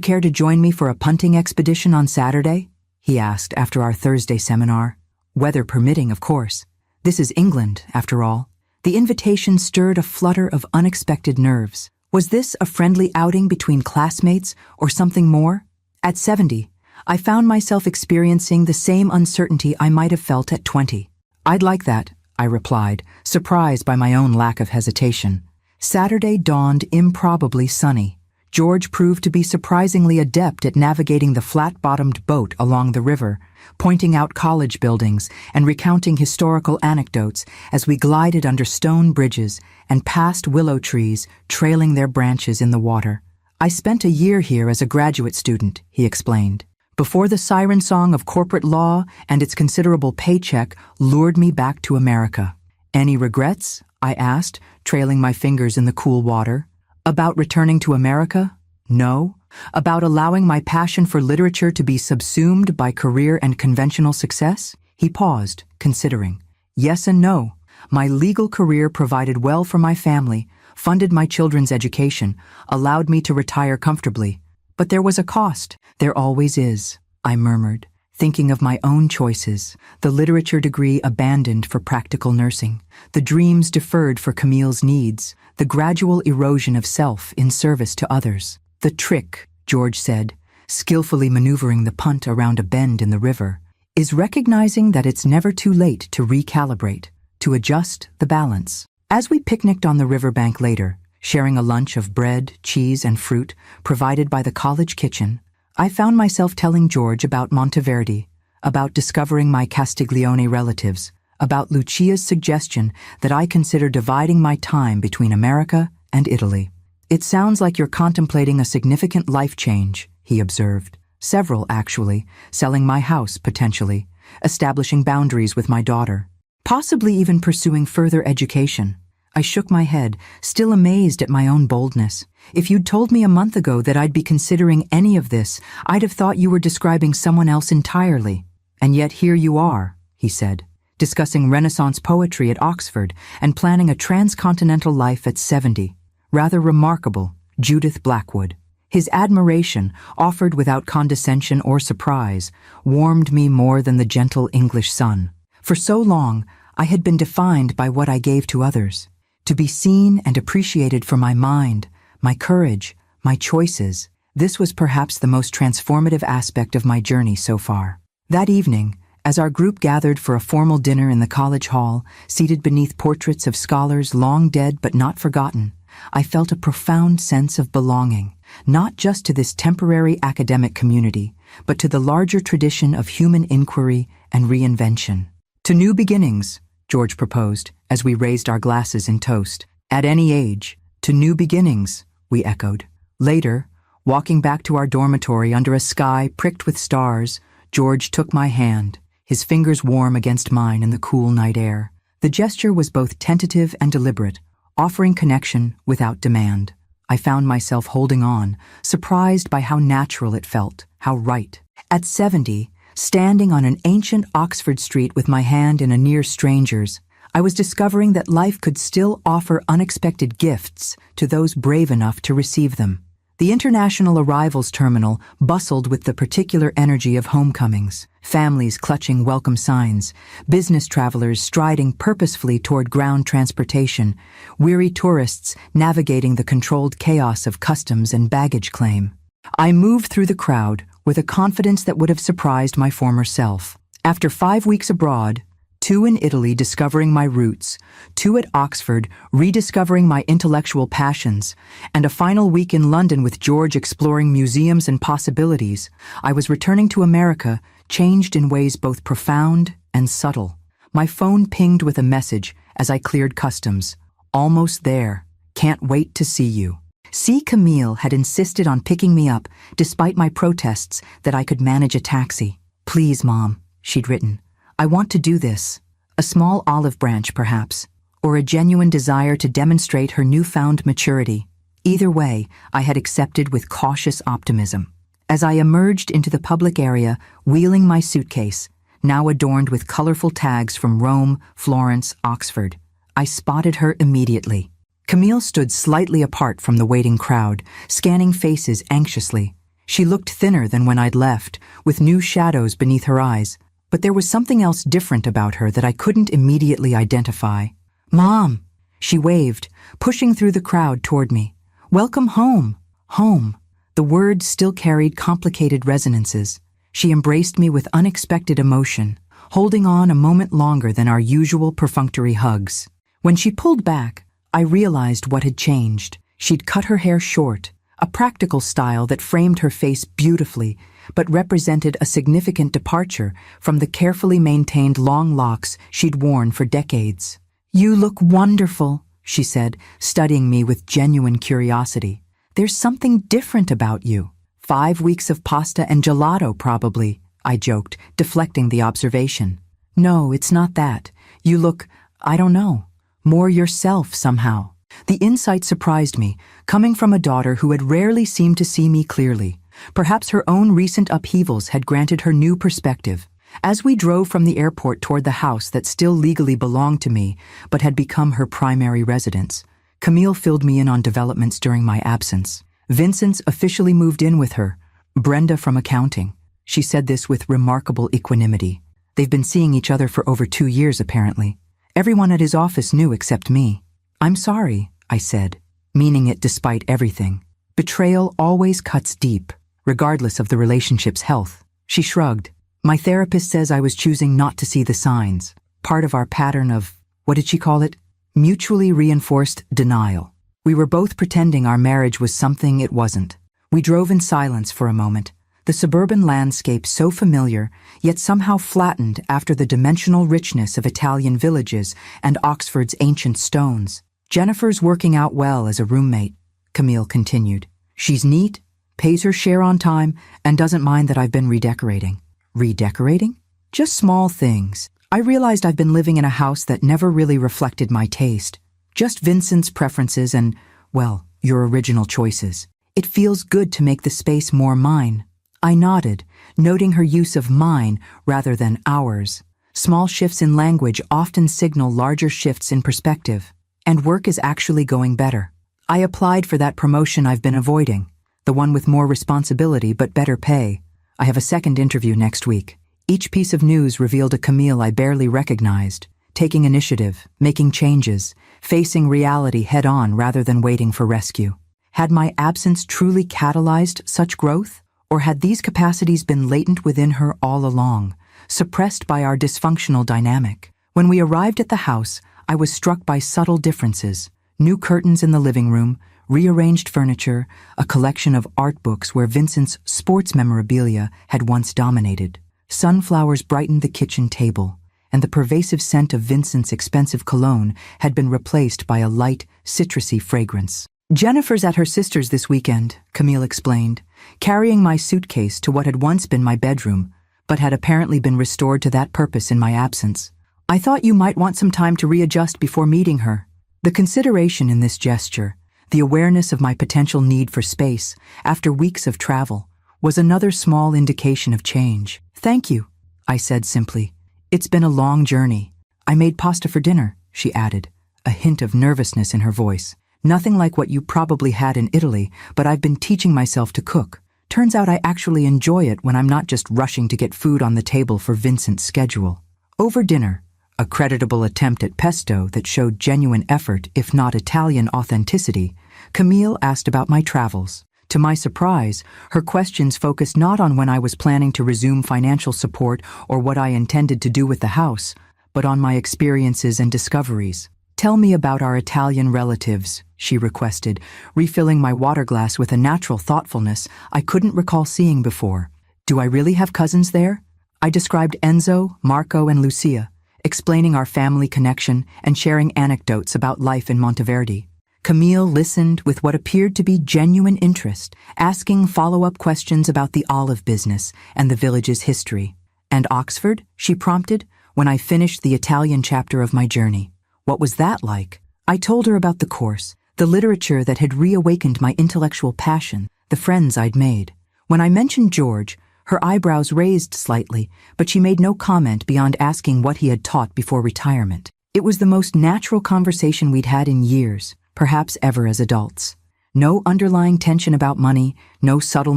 care to join me for a punting expedition on Saturday?" he asked after our Thursday seminar. Weather permitting, of course. This is England, after all. The invitation stirred a flutter of unexpected nerves. Was this a friendly outing between classmates or something more? At 70, I found myself experiencing the same uncertainty I might have felt at 20. "I'd like that," I replied, surprised by my own lack of hesitation. Saturday dawned improbably sunny. George proved to be surprisingly adept at navigating the flat-bottomed boat along the river, pointing out college buildings and recounting historical anecdotes as we glided under stone bridges and past willow trees trailing their branches in the water. "I spent a year here as a graduate student," he explained, "before the siren song of corporate law and its considerable paycheck lured me back to America." "Any regrets?" I asked, trailing my fingers in the cool water. "About returning to America? No. About allowing my passion for literature to be subsumed by career and conventional success?" He paused, considering. "Yes and no. My legal career provided well for my family, funded my children's education, allowed me to retire comfortably. But there was a cost. There always is," I murmured, thinking of my own choices, the literature degree abandoned for practical nursing, the dreams deferred for Camille's needs, the gradual erosion of self in service to others. "The trick," George said, skillfully maneuvering the punt around a bend in the river, "is recognizing that it's never too late to recalibrate, to adjust the balance." As we picnicked on the riverbank later, sharing a lunch of bread, cheese, and fruit provided by the college kitchen, I found myself telling George about Monteverdi, about discovering my Castiglione relatives, about Lucia's suggestion that I consider dividing my time between America and Italy. "It sounds like you're contemplating a significant life change," he observed. "Several, actually, selling my house, potentially, establishing boundaries with my daughter, possibly even pursuing further education." I shook my head, still amazed at my own boldness. "If you'd told me a month ago that I'd be considering any of this, I'd have thought you were describing someone else entirely. And yet here you are," he said, discussing Renaissance poetry at Oxford and planning a transcontinental life at 70. Rather remarkable, Judith Blackwood. His admiration, offered without condescension or surprise, warmed me more than the gentle English sun. For so long, I had been defined by what I gave to others. To be seen and appreciated for my mind, my courage, my choices, this was perhaps the most transformative aspect of my journey so far. That evening, as our group gathered for a formal dinner in the college hall, seated beneath portraits of scholars long dead but not forgotten, I felt a profound sense of belonging, not just to this temporary academic community, but to the larger tradition of human inquiry and reinvention. "To new beginnings," George proposed, as we raised our glasses in toast. "At any age, to new beginnings," we echoed. Later, walking back to our dormitory under a sky pricked with stars, George took my hand, his fingers warm against mine in the cool night air. The gesture was both tentative and deliberate, offering connection without demand. I found myself holding on, surprised by how natural it felt, how right. At 70, standing on an ancient Oxford street with my hand in a near stranger's, I was discovering that life could still offer unexpected gifts to those brave enough to receive them. The international arrivals terminal bustled with the particular energy of homecomings, families clutching welcome signs, business travelers striding purposefully toward ground transportation, weary tourists navigating the controlled chaos of customs and baggage claim. I moved through the crowd with a confidence that would have surprised my former self. After 5 weeks abroad, 2 in Italy discovering my roots, 2 at Oxford rediscovering my intellectual passions, and a final week in London with George exploring museums and possibilities, I was returning to America, changed in ways both profound and subtle. My phone pinged with a message as I cleared customs. "Almost there. Can't wait to see you." See, Camille had insisted on picking me up, despite my protests that I could manage a taxi. "Please, Mom," she'd written. "I want to do this." A small olive branch, perhaps, or a genuine desire to demonstrate her newfound maturity. Either way, I had accepted with cautious optimism. As I emerged into the public area, wheeling my suitcase, now adorned with colorful tags from Rome, Florence, Oxford, I spotted her immediately. Camille stood slightly apart from the waiting crowd, scanning faces anxiously. She looked thinner than when I'd left, with new shadows beneath her eyes, but there was something else different about her that I couldn't immediately identify. "Mom," she waved, pushing through the crowd toward me. "Welcome home." Home. The word still carried complicated resonances. She embraced me with unexpected emotion, holding on a moment longer than our usual perfunctory hugs. When she pulled back, I realized what had changed. She'd cut her hair short, a practical style that framed her face beautifully, but represented a significant departure from the carefully maintained long locks she'd worn for decades. "You look wonderful," she said, studying me with genuine curiosity. "There's something different about you." 5 weeks of pasta and gelato, probably, I joked, deflecting the observation. "No, it's not that. You look, I don't know, more yourself somehow." The insight surprised me, coming from a daughter who had rarely seemed to see me clearly. Perhaps her own recent upheavals had granted her new perspective. As we drove from the airport toward the house that still legally belonged to me, but had become her primary residence, Camille filled me in on developments during my absence. Vincent's officially moved in with her, Brenda from accounting. She said this with remarkable equanimity. They've been seeing each other for over 2 years, apparently. Everyone at his office knew except me. "I'm sorry," I said, meaning it despite everything. Betrayal always cuts deep, regardless of the relationship's health. She shrugged. "My therapist says I was choosing not to see the signs, part of our pattern of, what did she call it? Mutually reinforced denial. We were both pretending our marriage was something it wasn't." We drove in silence for a moment, the suburban landscape so familiar, yet somehow flattened after the dimensional richness of Italian villages and Oxford's ancient stones. "Jennifer's working out well as a roommate," Camille continued. "She's neat, pays her share on time, and doesn't mind that I've been redecorating." "Redecorating?" "Just small things. I realized I've been living in a house that never really reflected my taste. Just Vincent's preferences and, well, your original choices. It feels good to make the space more mine." I nodded, noting her use of mine rather than ours. Small shifts in language often signal larger shifts in perspective. "And work is actually going better. I applied for that promotion I've been avoiding, the one with more responsibility but better pay. I have a second interview next week." Each piece of news revealed a Camille I barely recognized, taking initiative, making changes, facing reality head-on rather than waiting for rescue. Had my absence truly catalyzed such growth? Or had these capacities been latent within her all along, suppressed by our dysfunctional dynamic? When we arrived at the house, I was struck by subtle differences. New curtains in the living room, rearranged furniture, a collection of art books where Vincent's sports memorabilia had once dominated. Sunflowers brightened the kitchen table, and the pervasive scent of Vincent's expensive cologne had been replaced by a light, citrusy fragrance. "Jennifer's at her sister's this weekend," Camille explained, carrying my suitcase to what had once been my bedroom, but had apparently been restored to that purpose in my absence. "I thought you might want some time to readjust before meeting her." The consideration in this gesture, the awareness of my potential need for space after weeks of travel, was another small indication of change. "Thank you," I said simply. "It's been a long journey. I made pasta for dinner," she added, a hint of nervousness in her voice. "Nothing like what you probably had in Italy, but I've been teaching myself to cook. Turns out I actually enjoy it when I'm not just rushing to get food on the table for Vincent's schedule." Over dinner, a creditable attempt at pesto that showed genuine effort, if not Italian authenticity, Camille asked about my travels. To my surprise, her questions focused not on when I was planning to resume financial support or what I intended to do with the house, but on my experiences and discoveries. "Tell me about our Italian relatives," she requested, refilling my water glass with a natural thoughtfulness I couldn't recall seeing before. "Do I really have cousins there?" I described Enzo, Marco, and Lucia, explaining our family connection and sharing anecdotes about life in Monteverdi. Camille listened with what appeared to be genuine interest, asking follow-up questions about the olive business and the village's history. "And Oxford?" she prompted, when I finished the Italian chapter of my journey. What was that like? I told her about the course, the literature that had reawakened my intellectual passion, the friends I'd made. When I mentioned George, her eyebrows raised slightly, but she made no comment beyond asking what he had taught before retirement. It was the most natural conversation we'd had in years, perhaps ever as adults. No underlying tension about money, no subtle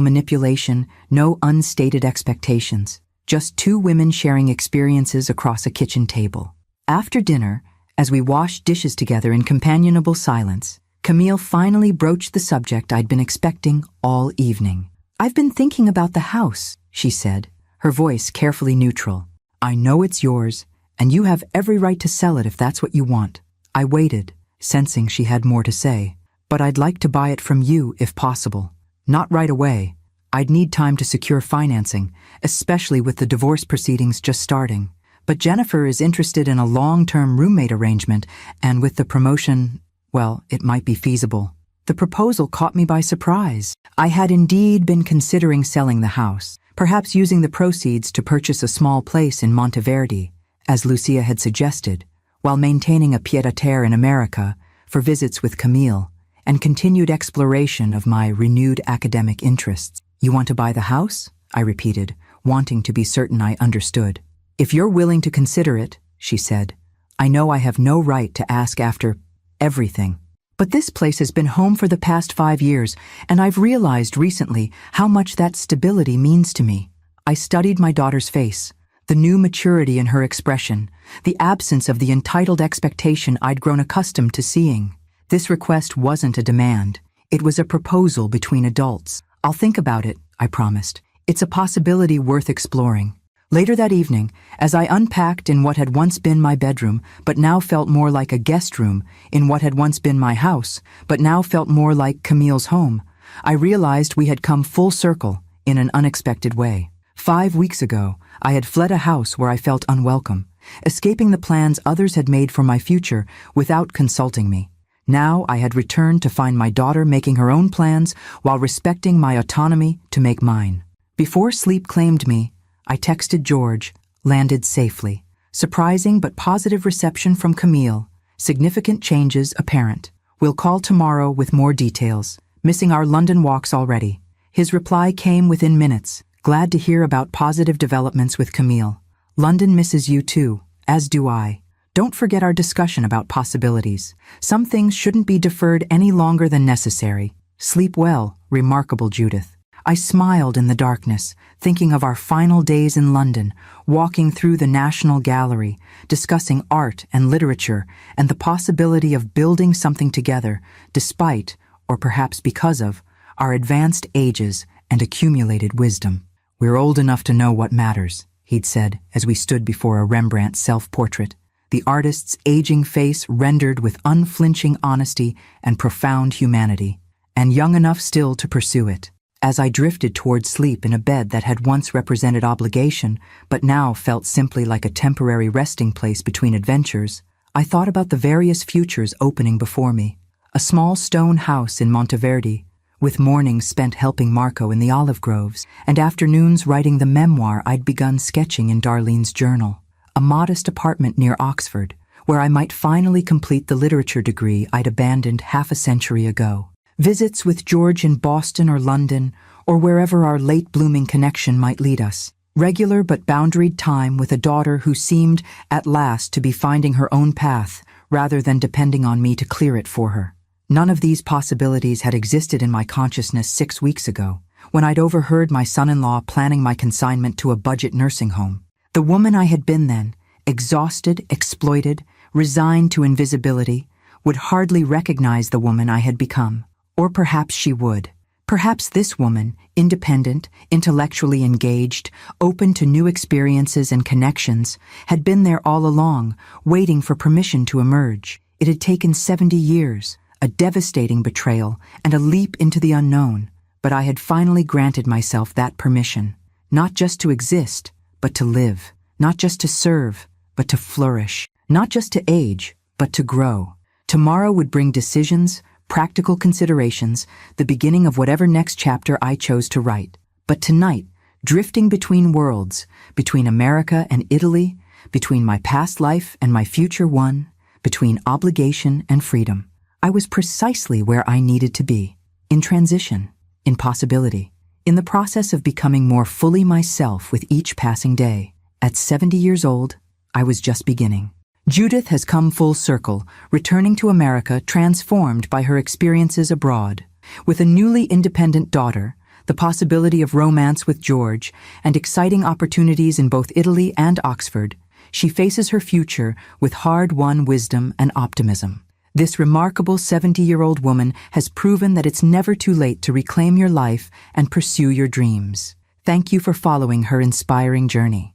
manipulation, no unstated expectations. Just two women sharing experiences across a kitchen table. After dinner, as we washed dishes together in companionable silence, Camille finally broached the subject I'd been expecting all evening. "I've been thinking about the house," she said, her voice carefully neutral. "I know it's yours, and you have every right to sell it if that's what you want." I waited, sensing she had more to say. "But I'd like to buy it from you if possible. Not right away. I'd need time to secure financing, especially with the divorce proceedings just starting. But Jennifer is interested in a long-term roommate arrangement, and with the promotion, well, it might be feasible." The proposal caught me by surprise. I had indeed been considering selling the house, perhaps using the proceeds to purchase a small place in Monteverdi, as Lucia had suggested, while maintaining a pied-à-terre in America for visits with Camille and continued exploration of my renewed academic interests. "You want to buy the house?" I repeated, wanting to be certain I understood. "If you're willing to consider it," she said. "I know I have no right to ask after everything. But this place has been home for the past 5 years, and I've realized recently how much that stability means to me." I studied my daughter's face, the new maturity in her expression, the absence of the entitled expectation I'd grown accustomed to seeing. This request wasn't a demand. It was a proposal between adults. "I'll think about it," I promised. "It's a possibility worth exploring." Later that evening, as I unpacked in what had once been my bedroom, but now felt more like a guest room, in what had once been my house, but now felt more like Camille's home, I realized we had come full circle in an unexpected way. 5 weeks ago, I had fled a house where I felt unwelcome, escaping the plans others had made for my future without consulting me. Now I had returned to find my daughter making her own plans while respecting my autonomy to make mine. Before sleep claimed me, I texted George, landed safely. Surprising but positive reception from Camille. Significant changes apparent. We'll call tomorrow with more details. Missing our London walks already. His reply came within minutes. Glad to hear about positive developments with Camille. London misses you too, as do I. Don't forget our discussion about possibilities. Some things shouldn't be deferred any longer than necessary. Sleep well, remarkable Judith. I smiled in the darkness, thinking of our final days in London, walking through the National Gallery, discussing art and literature, and the possibility of building something together, despite, or perhaps because of, our advanced ages and accumulated wisdom. "We're old enough to know what matters," he'd said as we stood before a Rembrandt self-portrait, the artist's aging face rendered with unflinching honesty and profound humanity, and young enough still to pursue it. As I drifted toward sleep in a bed that had once represented obligation, but now felt simply like a temporary resting place between adventures, I thought about the various futures opening before me. A small stone house in Monteverdi, with mornings spent helping Marco in the olive groves, and afternoons writing the memoir I'd begun sketching in Darlene's journal. A modest apartment near Oxford, where I might finally complete the literature degree I'd abandoned half a century ago. Visits with George in Boston or London, or wherever our late-blooming connection might lead us. Regular but boundaried time with a daughter who seemed, at last, to be finding her own path, rather than depending on me to clear it for her. None of these possibilities had existed in my consciousness 6 weeks ago, when I'd overheard my son-in-law planning my consignment to a budget nursing home. The woman I had been then, exhausted, exploited, resigned to invisibility, would hardly recognize the woman I had become. Or perhaps she would. Perhaps this woman, independent, intellectually engaged, open to new experiences and connections, had been there all along, waiting for permission to emerge. It had taken 70 years, a devastating betrayal, and a leap into the unknown, but I had finally granted myself that permission, not just to exist, but to live, not just to serve, but to flourish, not just to age, but to grow. Tomorrow would bring decisions, practical considerations, the beginning of whatever next chapter I chose to write. But tonight, drifting between worlds, between America and Italy, between my past life and my future one, between obligation and freedom, I was precisely where I needed to be, in transition, in possibility, in the process of becoming more fully myself with each passing day. At 70 years old, I was just beginning. Judith has come full circle, returning to America transformed by her experiences abroad. With a newly independent daughter, the possibility of romance with George, and exciting opportunities in both Italy and Oxford, she faces her future with hard-won wisdom and optimism. This remarkable 70-year-old woman has proven that it's never too late to reclaim your life and pursue your dreams. Thank you for following her inspiring journey.